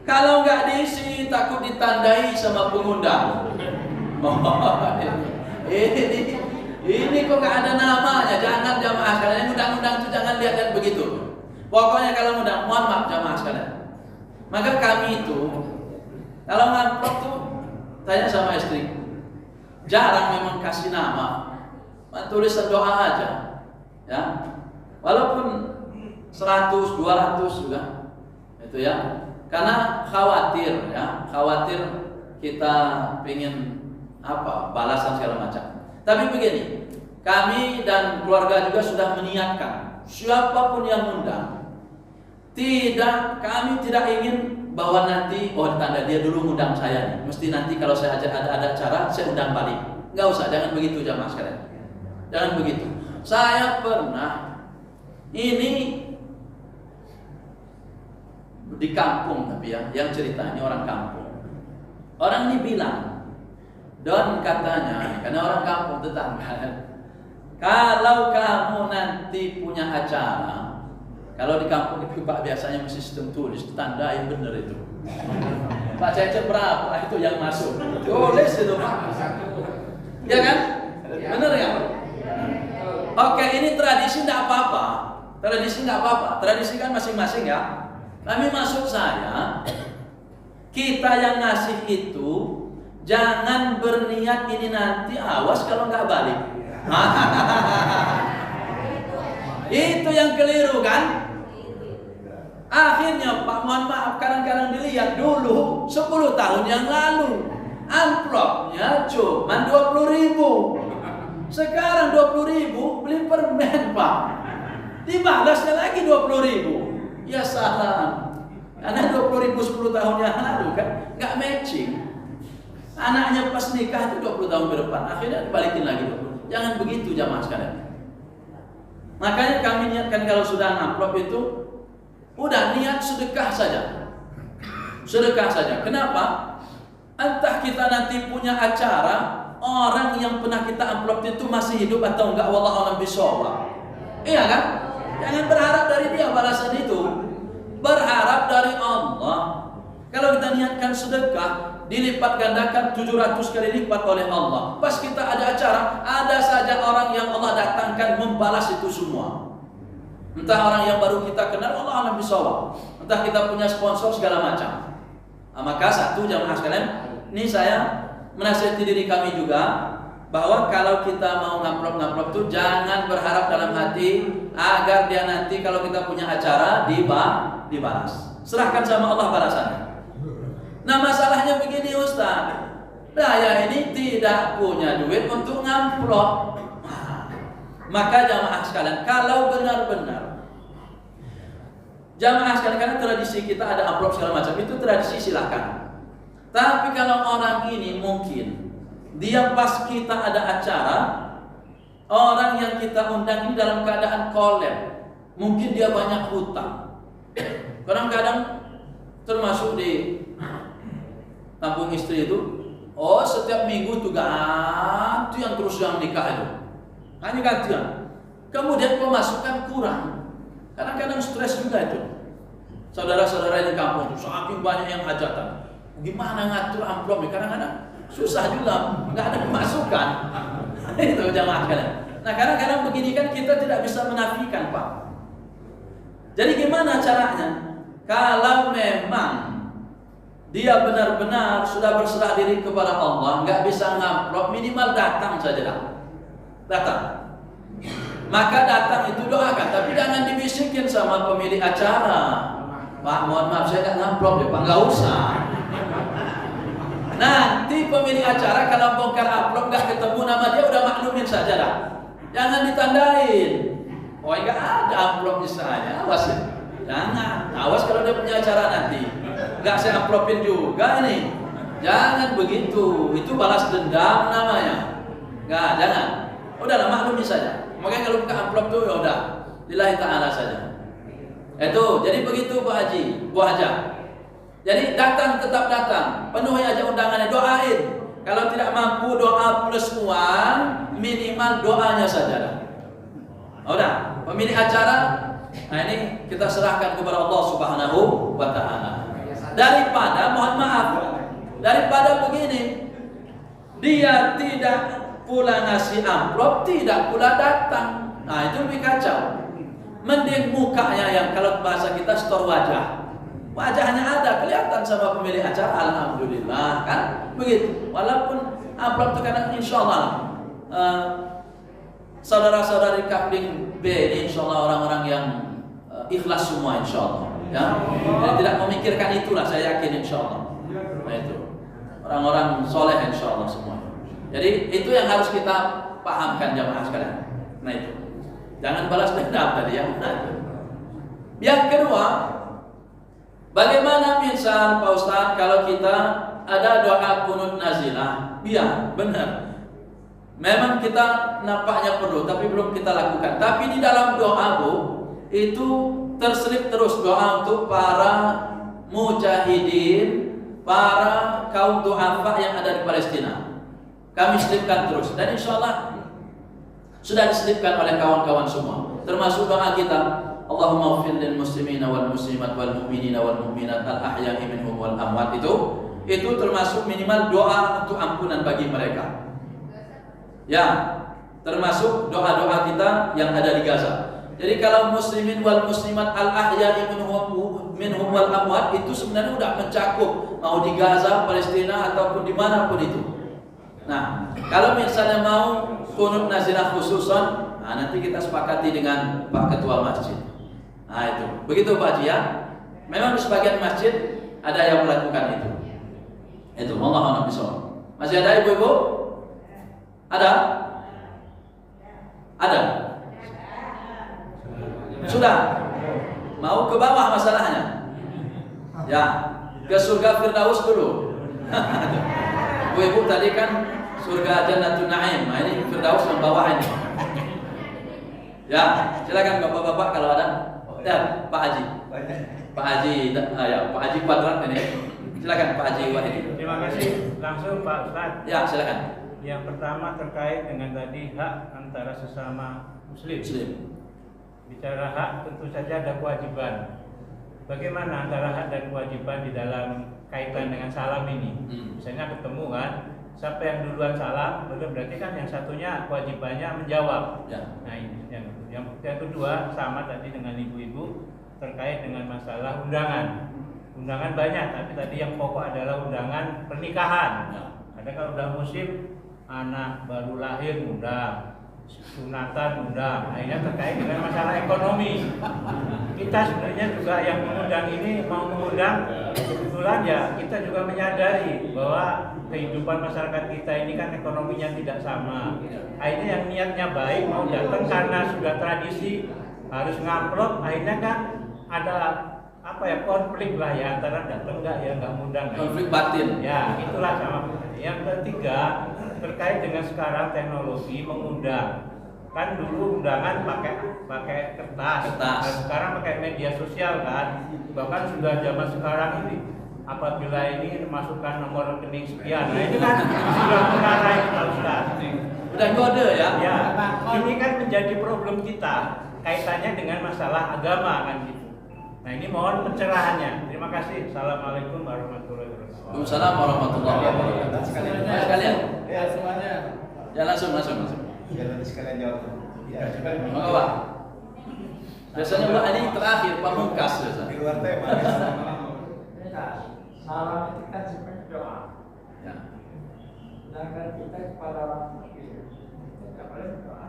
Kalau nggak diisi, takut ditandai sama pengundang. Ini kok nggak ada namanya. Jangan jamaah sekalian, undang-undang itu jangan lihat begitu. Pokoknya kalau undang, mohon maaf jamaah sekalian. Maka kami itu kalau ngamplop tuh tanya sama istri, jarang memang kasih nama, tulis doa aja, ya. Walaupun 100, 200 juga, itu ya. Karena khawatir, ya, khawatir kita pengen balasan segala macam. Tapi begini, kami dan keluarga juga sudah meniatkan siapapun yang undang, kami tidak ingin bahwa nanti tanda dia dulu undang saya nih. Mesti nanti kalau saya ada acara saya undang balik. Enggak usah, jangan begitu jamaah sekalian. Jangan begitu. Saya pernah ini di kampung, tapi yang ceritanya orang kampung. Orang ini bilang, Don katanya, karena orang kampung tetangga, kalau kamu nanti punya acara, kalau di kampung itu Pak biasanya mesti sistem tulis, tandain bener itu. Pak Cecep berapa itu yang masuk? Tulis itu Pak. Ya kan? Bener ya? Oke, ini tradisi tidak apa-apa. Tradisi tidak apa-apa. Tradisi kan masing-masing ya. Tapi maksud saya, kita yang ngasih itu jangan berniat ini nanti awas kalau nggak balik. Itu yang keliru kan? Akhirnya Pak, mohon maaf, kadang-kadang dilihat dulu 10 tahun yang lalu amplopnya cuma 20.000. Sekarang 20.000 beli permen Pak, dibalasnya lagi 20.000. Ya salah, karena 20.000 10 tahun yang lalu kan nggak matching. Anaknya pas nikah itu 20 tahun ke depan, akhirnya dibalikin lagi 20. Jangan begitu jamaah sekalian. Makanya kami niatkan kalau sudah amplop itu udah niat sedekah saja. Sedekah saja. Kenapa? Entah kita nanti punya acara, orang yang pernah kita amplop itu masih hidup atau enggak, wallahu a'lam bishawab. Iya kan? Jangan berharap dari dia balasan itu. Berharap dari Allah. Kalau kita niatkan sedekah, dilipat gandakan 700 kali lipat oleh Allah. Pas kita ada acara, ada saja orang yang Allah datangkan membalas itu semua. Entah orang yang baru kita kenal, Allah alam bisawab. Entah kita punya sponsor segala macam. Nah, maka satu jamaah sekalian, ini saya menasihati diri kami juga bahwa kalau kita mau ngamplop-ngamplop itu jangan berharap dalam hati agar dia nanti kalau kita punya acara dibalas. Serahkan sama Allah balasannya. Nah masalahnya begini Ustaz, saya ini tidak punya duit untuk ngamplop. Maka jamaah sekalian, kalau benar-benar jamaah sekalian, karena tradisi kita ada amplop segala macam, itu tradisi silakan. Tapi kalau orang ini mungkin dia pas kita ada acara, orang yang kita undang ini dalam keadaan kolab, mungkin dia banyak hutang. Kadang-kadang termasuk di kampung istri itu, setiap minggu tuh ganti yang terus yang nikah itu, hanya gantian. Kemudian pemasukan kurang, kadang-kadang stres juga itu. Saudara-saudara di kampung itu saking banyak yang hajatan, gimana ngatur amplop nih? Kadang-kadang susah juga, nggak ada pemasukan. Itu jamaah sekalian. Nah kadang-kadang begini kan kita tidak bisa menafikan Pak. Jadi gimana caranya? Kalau memang dia benar-benar sudah berserah diri kepada Allah, nggak bisa ngamplop, minimal datang saja dah. Datang. Maka datang itu doakan, tapi jangan dibisikin sama pemilik acara. Pak, mohon maaf saya nggak ngamplop deh Pak, nggak usah. Nanti pemilik acara kalau bongkar amplop nggak ketemu nama dia, udah maklumin saja dah. Jangan ditandain. Oh nggak ada amplop di saya, awas ya. Jangan, awas kalau dia punya acara nanti. Nggak saya amplopin juga ini. Jangan begitu, itu balas dendam namanya. Nggak, jangan. Udahlah maklumi saja. Makanya kalau buka amplop tuh ya udah, lillahi ta'ala saja. Itu, jadi begitu Bu Haji, Bu Haja. Jadi datang, tetap datang, penuhi aja undangannya, doain. Kalau tidak mampu doa plus uang, minimal doanya saja. Udah, pemilik acara, nah ini kita serahkan kepada Allah Subhanahu wa Ta'ala. Daripada, mohon maaf, daripada begini, dia tidak pula ngasih amplop, tidak pula datang. Nah itu lebih kacau. Mending mukanya yang kalau bahasa kita store wajah. Wajahnya ada, kelihatan sama pemilik acara, alhamdulillah kan, begitu. Walaupun amplop itu kadang insya Allah saudara-saudari Kapling B ini insya Allah orang-orang yang ikhlas semua insya Allah ya. Jadi tidak memikirkan itulah, saya yakin insya Allah. Nah itu orang-orang soleh insya Allah semua. Jadi itu yang harus kita pahamkan jamaah sekalian. Nah itu jangan balas dendam tadi ya. Nah, yang kedua, bagaimana misal Pak Ustadz kalau kita ada doa kunut nazilah? Iya benar. Memang kita nampaknya perlu, tapi belum kita lakukan. Tapi di dalam doa Bu, itu terselip terus doa untuk para mujahidin, para kaum du'afa yang ada di Palestina. Kami selipkan terus, dan insya Allah sudah diselipkan oleh kawan-kawan semua. Termasuk doa kita, Allahumma ighfir lil muslimina wal muslimat wal mu'minina wal mu'minat al ahya'i minhum wal amwat. Itu termasuk minimal doa untuk ampunan bagi mereka. Ya, termasuk doa-doa kita yang ada di Gaza. Jadi kalau muslimin wal muslimat al ahya'i minhum wal amwat itu sebenarnya sudah mencakup mau di Gaza, Palestina ataupun dimanapun itu. Nah, kalau misalnya mau kunut nazilah khususan, nanti kita sepakati dengan Pak Ketua Masjid. Nah itu, begitu Pak Haji ya. Memang di sebagian masjid ada yang melakukan itu. Itu, wallahu a'lam bishawab. Masih ada ibu-ibu? Ada? Ada? Sudah? Mau ke bawah masalahnya? Ya, ke surga Firdaus dulu. Ibu-ibu tadi kan surga Jannatul Na'im. Nah ini Firdaus yang bawah ini. Ya, silakan bapak-bapak kalau ada. Ya, Pak Haji. Pak Haji, ya Pak Haji Kuadrat ini. Silakan Pak Haji Wahid. Terima kasih. Langsung Pak Ustaz. Ya, silakan. Yang pertama terkait dengan tadi hak antara sesama Muslim. Bicara hak tentu saja ada kewajiban. Bagaimana antara hak dan kewajiban di dalam kaitan dengan salam ini? Misalnya ketemu kan, siapa yang duluan salam, berarti kan yang satunya kewajibannya menjawab. Ya. Nah ini yang kedua sama tadi dengan ibu-ibu terkait dengan masalah undangan. Undangan banyak, tapi tadi yang pokok adalah undangan pernikahan. Ada kalau udah musim anak baru lahir undang, sunatan undang. Nah ini terkait dengan masalah ekonomi. Kita sebenarnya juga yang mengundang ini mau mengundang, kebetulan ya kita juga menyadari bahwa kehidupan masyarakat kita ini kan ekonominya tidak sama. Akhirnya yang niatnya baik mau datang karena sudah tradisi harus ngamplop, akhirnya kan ada konflik lah ya antara datang nggak ngundang. Konflik batin. Ya itulah sama. Yang ketiga terkait dengan sekarang teknologi mengundang. Kan dulu undangan pakai kertas. Dan sekarang pakai media sosial kan. Bahkan sudah zaman sekarang ini apabila ini masukkan nomor rekening sekian. Nah itu kan sudah mengarah itu Pak Ustaz. Udah kode ya? Ya. Ini kan menjadi problem kita kaitannya dengan masalah agama kan gitu. Nah ini mohon pencerahannya. Terima kasih. Assalamualaikum warahmatullahi wabarakatuh. Waalaikumsalam warahmatullahi wabarakatuh. Sekalian? Ya semuanya. Ya langsung. Biar nanti sekalian jawab. Ya juga. Maka Pak. Biasanya Pak ini terakhir pamungkas biasa. Di luar tema. Salam itu kan sebenarnya doa. Ya. Sedangkan kita kepada orang kafir, kita boleh berdoa.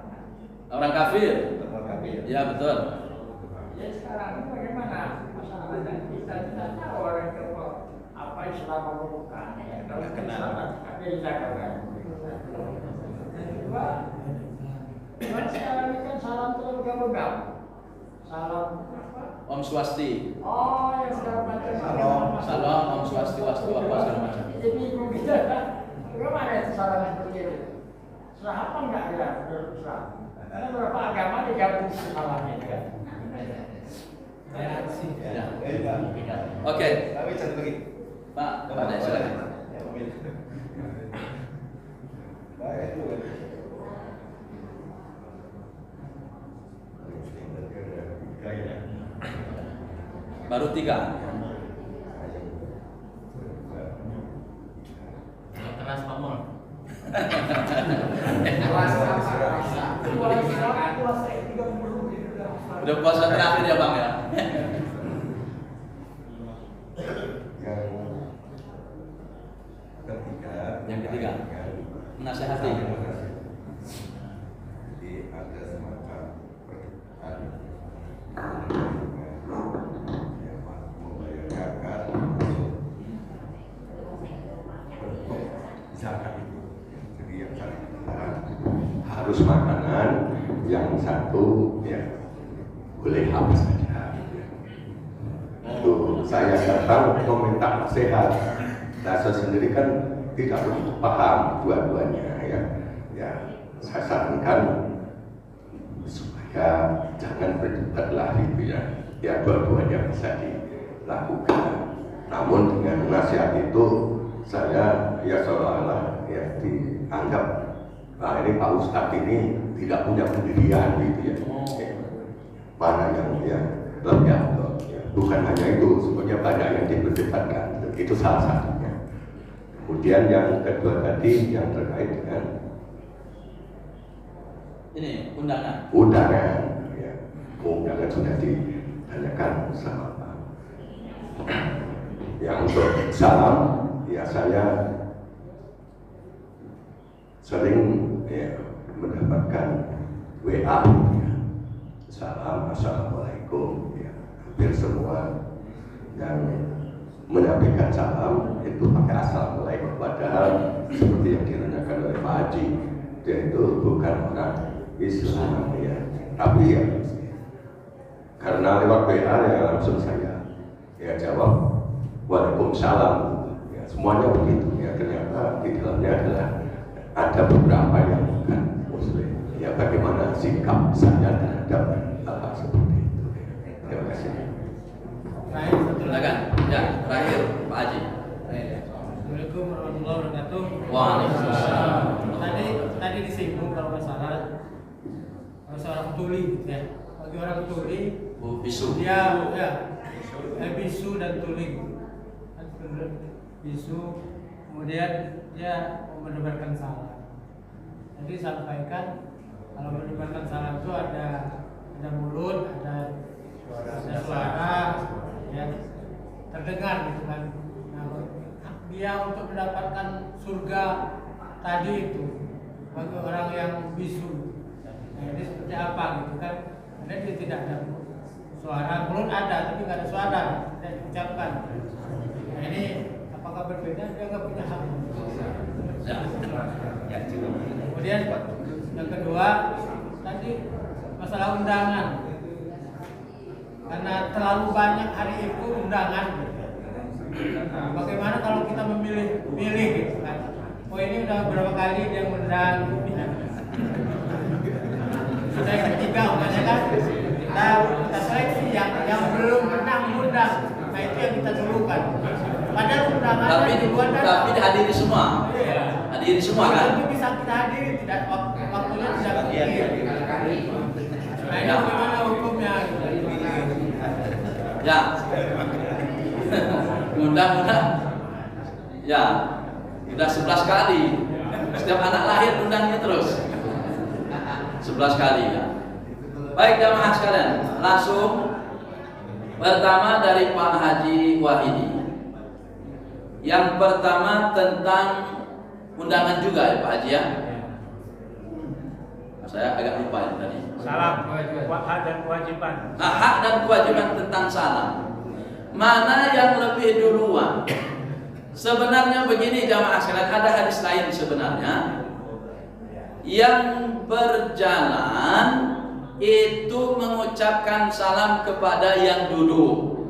Orang kafir. Orang kafir. Ya betul. Ya sekarang ini bagaimana masalahnya? Kita tidak tahu orang itu apa Islam bukan. Kalau Islam tapi dijaga. Yang kedua, cuman sekarang ini kan salam terlalu gam-gam. Salam apa? Om Swasti. Oh, yang segala macam. Salam, Om Swasti, Wastu apa segala macam. Jadi bingung kita. Bagaimana itu salam seperti itu? Salah apa enggak ya menurut Islam? Karena beberapa agama digabung salam itu kan. Ya. Oke. Kami satu lagi. Pak, Pak, silakan. Ya, mobil. Baik dulu. Baru 3. Keras pamor. Udah puasa terakhir ya Bang ya. Yang ketiga. Menasehati. Jadi ada semacam perdebatan yang membayar zakat untuk zakat itu. Jadi yang satu harus makanan, yang satu ya boleh apa saja. Itu saya datang meminta nasihat. Nah, saya sendiri kan tidak begitu paham dua-duanya ya. Ya, saya sarankan supaya jangan berdebat lah gitu ya. ya dua-duanya bisa dilakukan. Namun dengan nasihat itu saya ya seolah-olah ya dianggap ini Pak Ustadz ini tidak punya pendirian gitu ya. Mana yang lebih afdal ya. Bukan hanya itu, sebenarnya banyak yang diperdebatkan, itu salah satunya. Kemudian yang kedua tadi yang terkait dengan ini undangan ya. Undangan sudah ditanyakan sama Pak. Yang untuk salam ya saya sering ya, mendapatkan WA ya. Salam, assalamualaikum ya. Hampir semua yang menyampaikan salam itu pakai assalamualaikum, padahal seperti yang ditanyakan oleh Pak Haji, dia itu bukan orang Islam ya. Tapi ya karena lewat WA ya langsung saya ya jawab Waalaikumsalam ya, semuanya begitu ya. Ternyata di dalamnya adalah ada beberapa yang bukan Muslim ya. Bagaimana sikap saya terhadap hal seperti itu ya. Terima kasih. silakan ya. Terakhir Pak Haji. Assalamualaikum warahmatullahi wabarakatuh. Waalaikumsalam. Tadi disinggung kalau masalah tuli ya. Bagi orang tuli bisu dia bisu dan tuli. Bisu kemudian dia menebarkan salam. Jadi sampaikan kalau menebarkan salam itu ada mulut, ada suara ya, terdengar gitu kan. Nah, dia untuk mendapatkan surga tadi itu bagi orang yang bisu. Nah, ini seperti apa gitu kan? Karena dia tidak ada suara, mulut ada tapi nggak ada suara, tidak diucapkan. Nah, ini apakah berbeda? Dia nggak punya hak. Kemudian yang kedua tadi masalah undangan. Karena terlalu banyak hari itu undangan. Bagaimana kalau kita memilih gitu kan? Oh ini udah berapa kali dia undang. Sudah yang ketiga umpamanya kan kita seleksi yang belum pernah mengundang. Nah itu yang kita dulukan. Padahal undangannya tapi dihadiri semua. Iya. Hadiri semua kan? Itu bisa kita hadiri, tidak waktunya tidak kecil. Nah ini bagaimana hukumnya? Ya. Undang-undang. Ya. Udah 11 kali. Setiap anak lahir undangnya terus. 11 kali ya. Baik jamaah sekalian, langsung pertama dari Pak Haji Wahidi. Yang pertama tentang undangan juga ya Pak Haji ya. Saya agak lupa ya tadi. Salam, hak dan kewajiban. Nah, hak dan kewajiban tentang salam. Mana yang lebih duluan? Sebenarnya begini jamaah sekalian, ada hadis lain sebenarnya yang berjalan itu mengucapkan salam kepada yang duduk.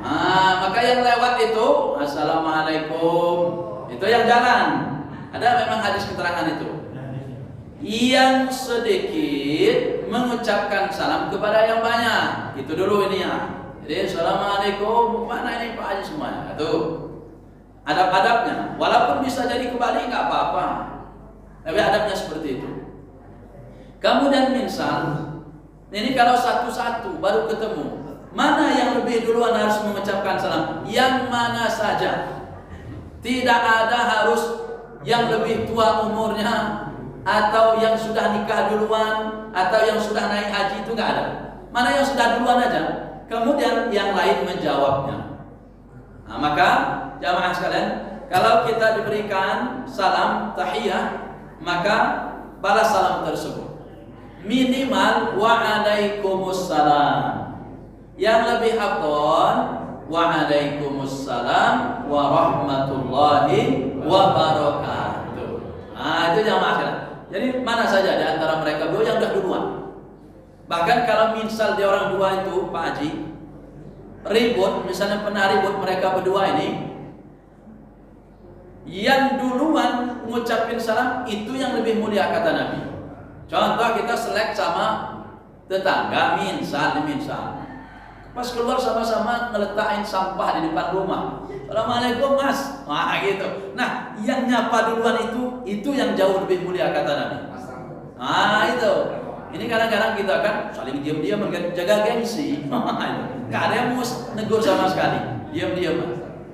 Nah, maka yang lewat itu assalamualaikum, itu yang jalan. Ada memang hadis keterangan itu. Yang sedikit mengucapkan salam kepada yang banyak. Itu dulu ini ya. Jadi assalamualaikum, mana ini Pak Haji semuanya? Itu adab-adabnya. Walaupun bisa jadi kembali nggak apa-apa. Tapi adabnya seperti itu. Kemudian misal, ini kalau satu-satu baru ketemu, mana yang lebih duluan harus mengucapkan salam? Yang mana saja. Tidak ada harus yang lebih tua umurnya, atau yang sudah nikah duluan, atau yang sudah naik haji, itu nggak ada. Mana yang sudah duluan aja. Kemudian yang lain menjawabnya. Nah, maka jamaah sekalian, kalau kita diberikan salam tahiyah, maka balas salam tersebut. Minimal wa'alaikumussalam. Yang lebih afdal wa'alaikumussalam warahmatullahi wabarakatuh. Nah, itu jamaah sekalian. Jadi mana saja di antara mereka dua yang sudah duluan. Bahkan kalau misal dia orang dua itu Pak Haji ribut, misalnya pernah ribut mereka berdua ini, yang duluan mengucapkan salam itu yang lebih mulia kata Nabi. Contoh kita selek sama tetangga, misal Pas keluar sama-sama ngeletakin sampah di depan rumah. Assalamualaikum mas. Nah gitu. Nah yang nyapa duluan itu yang jauh lebih mulia kata Nabi. Nah itu. Ini kadang-kadang kita kan saling diam-diam jaga gengsi. Gak ada yang mau negur sama sekali. Diam-diam.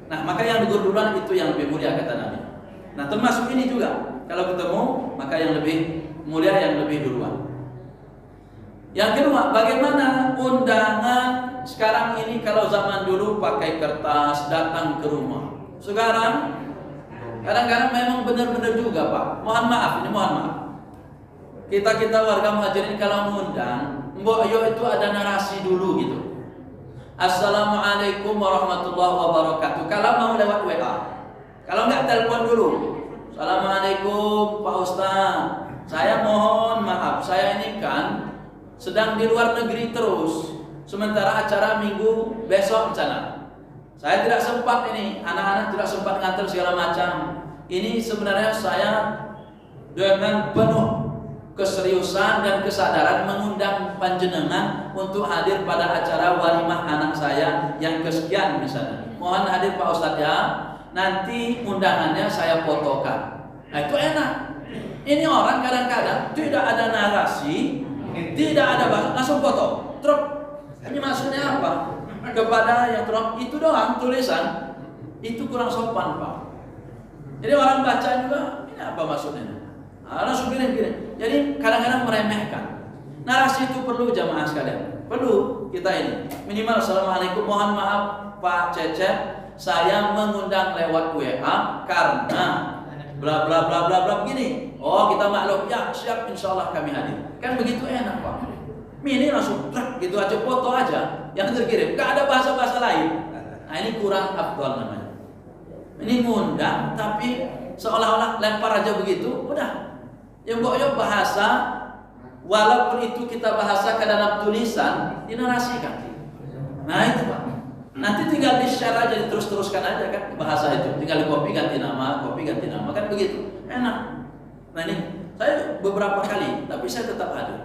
Nah maka yang negur duluan itu yang lebih mulia kata Nabi. Nah termasuk ini juga. Kalau ketemu maka yang lebih mulia yang lebih duluan. Yang kedua, bagaimana undangan sekarang ini? Kalau zaman dulu pakai kertas datang ke rumah. Sekarang kadang-kadang memang benar-benar juga Pak. Mohon maaf. Kita warga Muhajirin kalau mengundang, Mbok Yo itu ada narasi dulu gitu. Assalamualaikum warahmatullahi wabarakatuh. Kalau mau lewat WA. Kalau nggak telepon dulu. Assalamualaikum Pak Ustaz. Saya mohon maaf, saya ini kan sedang di luar negeri terus. Sementara acara minggu besok sana. Saya tidak sempat ini, anak-anak tidak sempat nganter segala macam. Ini sebenarnya saya dengan penuh keseriusan dan kesadaran mengundang panjenengan untuk hadir pada acara walimah anak saya yang kesekian misalnya. Mohon hadir Pak Ustadz ya. Nanti undangannya saya fotokan. Nah itu enak. Ini orang kadang-kadang tidak ada narasi. Tidak ada bahasa, langsung foto. Truk. Ini maksudnya apa? Kepada yang truk itu doang tulisan. Itu kurang sopan, Pak. Jadi orang baca juga, ini apa maksudnya? Langsung kirim. Jadi kadang-kadang meremehkan. Narasi itu perlu jamaah sekalian. Perlu kita ini. Minimal assalamualaikum, mohon maaf Pak Cecep, saya mengundang lewat WA karena bla bla bla bla bla begini. Oh kita maklum ya siap insyaallah kami hadir. Kan begitu enak Pak. Ini langsung gitu aja foto aja yang terkirim. Gak ada bahasa-bahasa lain. Nah ini kurang afdal namanya. Ini ngundang tapi seolah-olah lempar aja begitu. Udah. Yang pokoknya bahasa walaupun itu kita bahasakan dalam tulisan dinarasikan. Nah itu Pak. Nanti tinggal di-share aja, terus-teruskan aja kan bahasa itu. Tinggal di copy ganti nama kan begitu. Enak. Nah ini saya beberapa kali, tapi saya tetap hadir.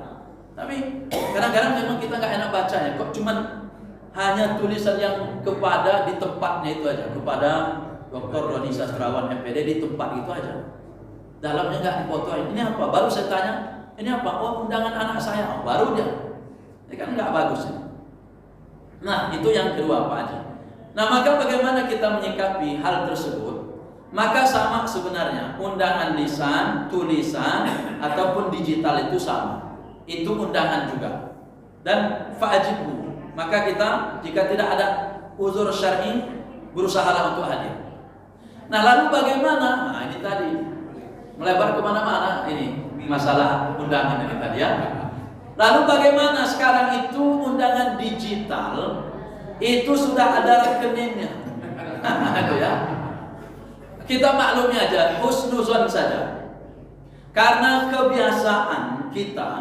Tapi kadang-kadang memang kita nggak enak bacanya. Kok cuman hanya tulisan yang kepada di tempatnya itu aja, kepada Dr. Roni Sastrawan MPD di tempat itu aja. Dalamnya nggak difotoin. Ini apa? Baru saya tanya, ini apa? Oh undangan anak saya. Oh, baru dia. Ini kan nggak bagus ya. Nah itu yang kedua Pak Haji. Nah maka bagaimana kita menyikapi hal tersebut? Maka sama sebenarnya undangan lisan, tulisan ataupun digital itu sama. Itu undangan juga. Dan fa'ajibu. Maka kita jika tidak ada uzur syar'i berusahalah untuk hadir. Nah lalu bagaimana? Nah ini tadi melebar kemana-mana ini masalah undangan ini tadi ya. Lalu bagaimana sekarang itu undangan digital itu sudah ada rekeningnya. Ya. Kita maklumi aja, husnuzon saja. Karena kebiasaan kita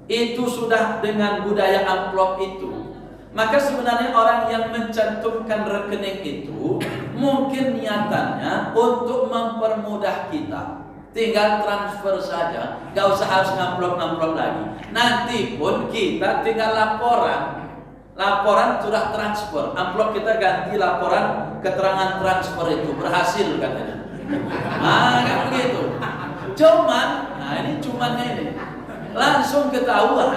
itu sudah dengan budaya amplop itu. Maka sebenarnya orang yang mencantumkan rekening itu mungkin niatannya untuk mempermudah kita. Tinggal transfer saja, gak usah harus ngamplop lagi. Nanti pun kita tinggal laporan sudah transfer. Amplop kita ganti laporan keterangan transfer itu berhasil katanya. Nah kan begitu. Cumannya ini langsung ketahuan.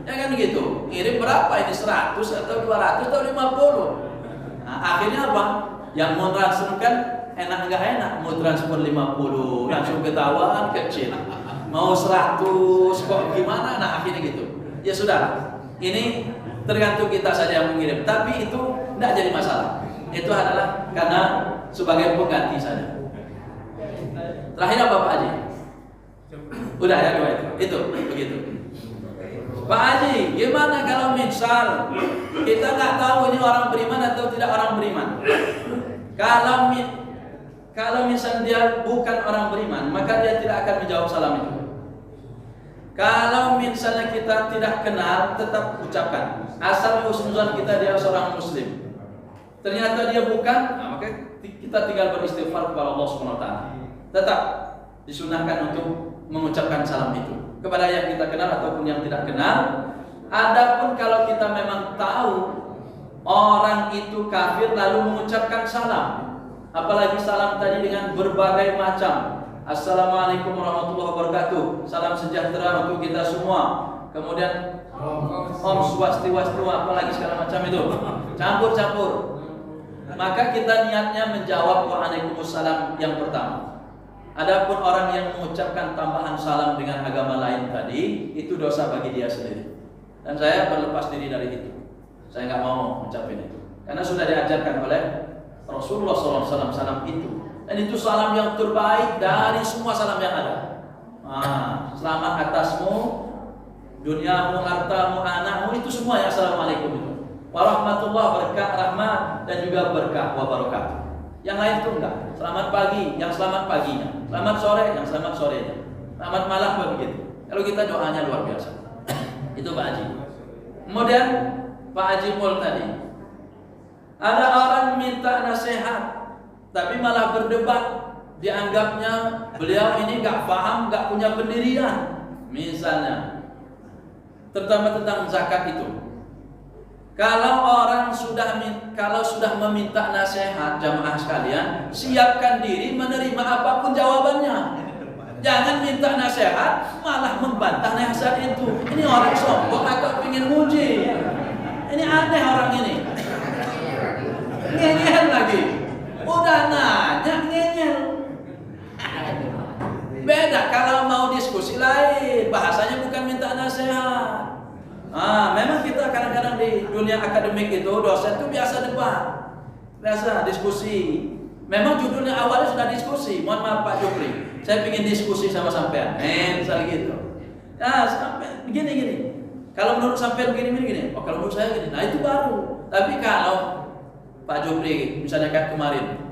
Ya kan gitu. Ngirim berapa ini 100 atau 200 atau 50. Nah, akhirnya apa? Yang mau transfer kan enak nggak enak, mau transfer 50 langsung ketahuan kecil, mau 100 kok gimana? Nah akhirnya gitu. Ya sudah, ini tergantung kita saja yang mengirim. Tapi itu tidak jadi masalah. Itu adalah karena sebagai pengganti saja. Terakhir apa Pak Haji? Udah ya dua itu begitu. Pak Haji, gimana kalau misal kita nggak tahu ini orang beriman atau tidak orang beriman? Kalau misalnya dia bukan orang beriman, maka dia tidak akan menjawab salam itu. Kalau misalnya kita tidak kenal, tetap ucapkan. Asal husnuzon kita dia seorang muslim. Ternyata dia bukan, nah, maka kita tinggal beristighfar kepada Allah SWT. Tetap disunahkan untuk mengucapkan salam itu kepada yang kita kenal ataupun yang tidak kenal. Adapun kalau kita memang tahu orang itu kafir lalu mengucapkan salam, apalagi salam tadi dengan berbagai macam, Assalamualaikum warahmatullahi wabarakatuh, salam sejahtera untuk kita semua, kemudian Om Swastiastu, apalagi segala macam itu, campur-campur. Maka kita niatnya menjawab Waalaikumsalam yang pertama. Adapun orang yang mengucapkan tambahan salam dengan agama lain tadi, itu dosa bagi dia sendiri. Dan saya berlepas diri dari itu. Saya nggak mau mengucapkan itu, karena sudah diajarkan oleh Rasulullah SAW salam itu. Dan itu salam yang terbaik dari semua salam yang ada. Selamat atasmu, duniamu, hartamu, anakmu, itu semua ya Assalamualaikum itu. Warahmatullah, berkah, rahmat, dan juga berkah wabarakatuh. Yang lain itu enggak. Selamat pagi, yang selamat paginya. Selamat sore, yang selamat sorenya. Selamat malam, begitu. Kalau kita doanya luar biasa. Itu Pak Haji. Kemudian Pak Haji Mul tadi, ada orang minta nasihat, tapi malah berdebat. Dianggapnya beliau ini enggak paham, enggak punya pendirian. Misalnya, terutama tentang zakat itu. Kalau sudah meminta nasihat, jamaah sekalian, siapkan diri menerima apapun jawabannya. Jangan minta nasihat malah membantah nasihat itu. Ini orang sombong atau ingin muji. Ini aneh orang ini. Ngeyel lagi. Udah nanya ngeyel. Beda kalau mau diskusi lain, bahasanya bukan minta nasihat. Memang kita kadang-kadang di dunia akademik itu dosen itu biasa debat, biasa diskusi. Memang judulnya awalnya sudah diskusi. Mohon maaf Pak Jupri, saya ingin diskusi sama sampean. Misalnya gitu. Sampai begini. Kalau menurut sampean begini. Oh kalau menurut saya gini. Nah itu baru. Tapi kalau Pak Jupri misalnya kayak kemarin,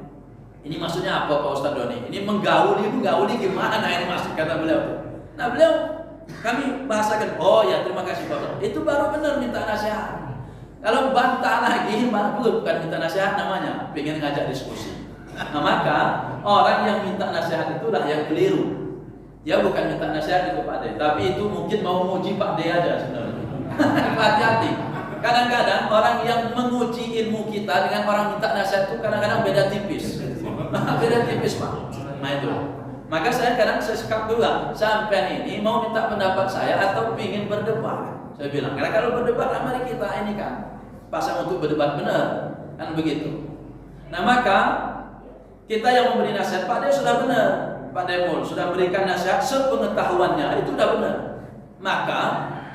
ini maksudnya apa Pak Ustadz Doni? Ini menggauli gimana? Ini maksud kata beliau. Nah beliau kami bahasakan, oh ya terima kasih Pak. Itu baru benar minta nasihat. Kalau bantah lagi, bukan minta nasihat namanya, pengen ngajak diskusi. Nah maka orang yang minta nasihat itulah yang keliru. Dia bukan minta nasihat itu Pak D, tapi itu mungkin mau menguji Pak D aja sebenarnya. Hati-hati. Kadang-kadang orang yang menguji ilmu kita dengan orang minta nasihat itu kadang-kadang beda tipis. Beda tipis Pak. Nah itu. Maka saya sekap dulu, sampai ini mau minta pendapat saya atau ingin berdebat. Saya bilang, karena kalau berdebat, mari kita ini kan pasang untuk berdebat benar, kan begitu. Nah maka kita yang memberi nasihat, Pak Dia sudah benar, Pak Demul sudah berikan nasihat sepengetahuannya, itu sudah benar. Maka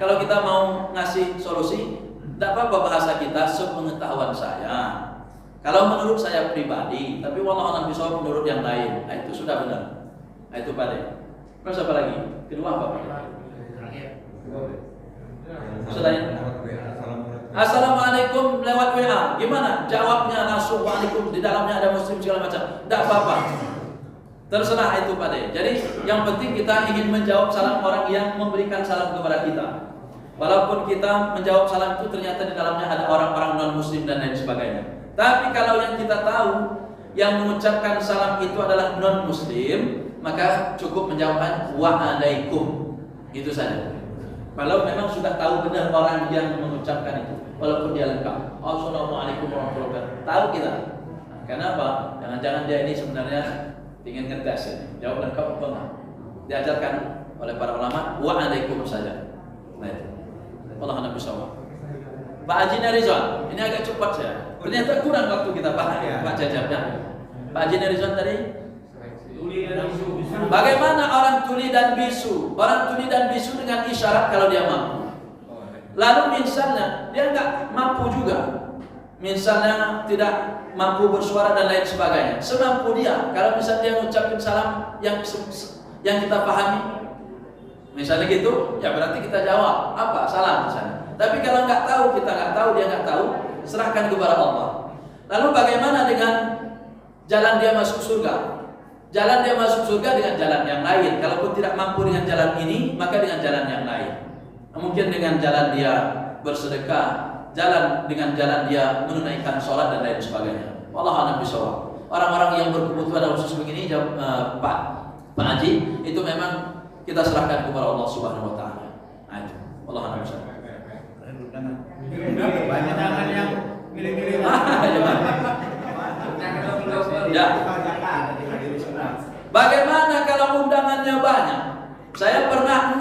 kalau kita mau ngasih solusi, tidak apa-apa bahasa kita sepengetahuan saya. Kalau menurut saya pribadi, tapi wallahu a'lam bishawab menurut yang lain, nah, itu sudah benar. Nah, itu Pak De. Terus apa lagi? Kedua apa Pak? Selain Assalamualaikum lewat WA. Gimana? Jawabnya langsung waalaikum, di dalamnya ada muslim segala macam. Tidak apa-apa. Terserah itu Pak De. Jadi yang penting kita ingin menjawab salam orang yang memberikan salam kepada kita. Walaupun kita menjawab salam itu ternyata di dalamnya ada orang-orang non-muslim dan lain sebagainya. Tapi kalau yang kita tahu yang mengucapkan salam itu adalah non-muslim, maka cukup menjawabkan waalaikum, itu saja. Kalau memang sudah tahu benar orang yang mengucapkan itu, walaupun dia lengkap, assalamualaikum warahmatullahi wabarakatuh, tahu kita. Nah, kenapa? Jangan-jangan dia ini sebenarnya ingin ngetes ini, jawab lengkap apa enggak? Diajarkan oleh para ulama waalaikum saja. Nah itu. Allah Nabi SAW. Pak Haji Narizwan, ini agak cepat saya. Ternyata kurang waktu kita Pak Jajabnya. Pak Haji Narizwan tadi. Bagaimana orang tuli dan bisu? Orang tuli dan bisu dengan isyarat kalau dia mampu. Lalu misalnya dia nggak mampu juga, misalnya tidak mampu bersuara dan lain sebagainya. Semampu dia. Kalau misalnya dia mengucapkan salam yang kita pahami, misalnya gitu, ya berarti kita jawab apa salam misalnya. Tapi kalau nggak tahu, kita nggak tahu, dia nggak tahu, serahkan kepada Allah. Lalu bagaimana dengan jalan dia masuk surga? Jalan dia masuk surga dengan jalan yang lain. Kalaupun tidak mampu dengan jalan ini, maka dengan jalan yang lain. Mungkin dengan jalan dia bersedekah, jalan dengan jalan dia menunaikan sholat dan lain sebagainya. Wallahu a'lam bishawab. Orang-orang yang berkebutuhan dalam khusus begini, Pak Haji, itu memang kita serahkan kepada Allah Subhanahu Wa Taala. Nah itu. Wallahu a'lam bishawab. Banyak tangan yang milik Ya. Bagaimana kalau undangannya banyak? Saya pernah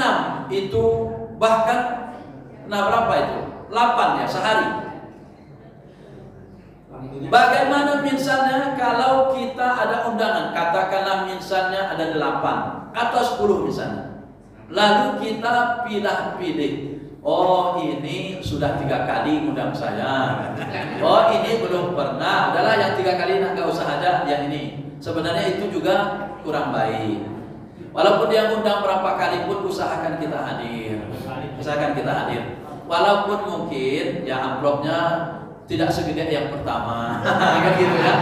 6 itu, bahkan berapa itu? 8 ya sehari. Bagaimana misalnya kalau kita ada undangan, katakanlah misalnya ada 8 atau 10 misalnya. Lalu kita pilih-pilih. Oh ini sudah 3 kali undang saya. Oh ini belum pernah. Adalah yang 3 kali nggak usah ada yang ini. Sebenarnya itu juga kurang baik. Walaupun dia undang berapa kali pun usahakan kita hadir. Usahakan kita hadir. Walaupun mungkin ya amplopnya tidak segede yang pertama. Kan gitu ya.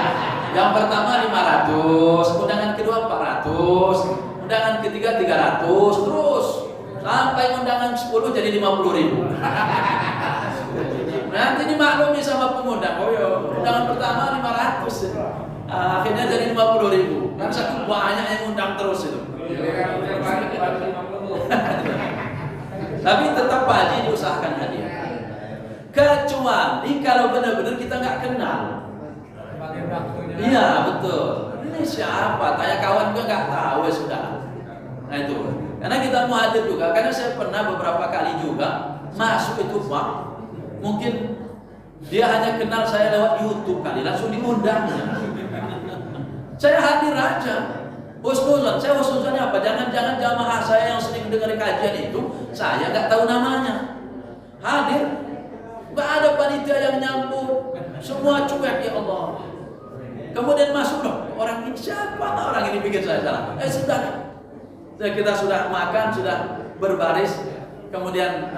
Yang pertama 500, undangan kedua 400, undangan ketiga 300, terus sampai undangan 10 jadi 50.000. Nanti dimaklumi sama pengundang. Oh ya, undangan pertama 500. Akhirnya jadi 50.000. Kan satu banyak yang undang terus itu. Tapi tetap Pak Haji diusahakan hadir. Kecuali kalau benar-benar kita nggak kenal. Iya betul. Ini siapa? Tanya kawan gue nggak tahu ya sudah. Nah itu. Karena kita mau hadir juga. Karena saya pernah beberapa kali juga masuk itu Pak. Mungkin dia hanya kenal saya lewat YouTube kali, langsung diundangnya. Saya hadir aja. Husnuzon, saya husnuzonnya apa? Jangan-jangan jamaah saya yang sering dengar kajian itu, saya nggak tahu namanya. Hadir, nggak ada panitia yang nyambut, semua cuek ya Allah. Kemudian masuk dong, orang ini siapa? Orang ini bikin saya salah. Sudah, kita sudah makan, sudah berbaris, kemudian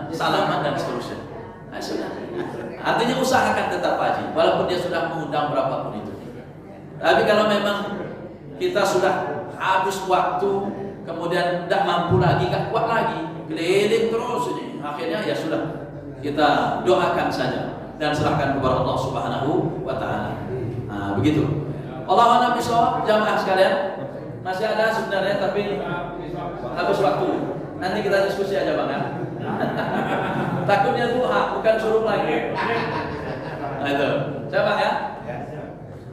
salaman dan seterusnya. Sudah. Artinya usahakan tetap haji, walaupun dia sudah mengundang berapapun itu. Tapi kalau memang kita sudah habis waktu, kemudian tidak mampu lagi, nggak kuat lagi, keliling terus ini, akhirnya ya sudah, kita doakan saja dan serahkan kepada Allah Subhanahu wa Ta'ala. Nah, begitu. Allahumma bisawab, jamaah sekalian, masih ada sebenarnya tapi habis waktu. Nanti kita diskusi aja Bang ya. Takutnya duha, bukan suruh lagi. Nah itu, saya Bang ya.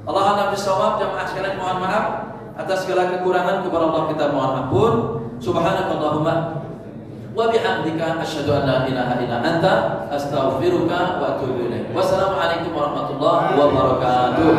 Allahumma bisawab, jamaah sekalian, mohon maaf atas segala kekurangan, kepada Allah kita mohon ampun. Subhanakallahumma wa bihamdika asyhadu an la ilaha illa anta astaghfiruka wa atubu ilaik. Wassalamualaikum warahmatullahi wabarakatuh.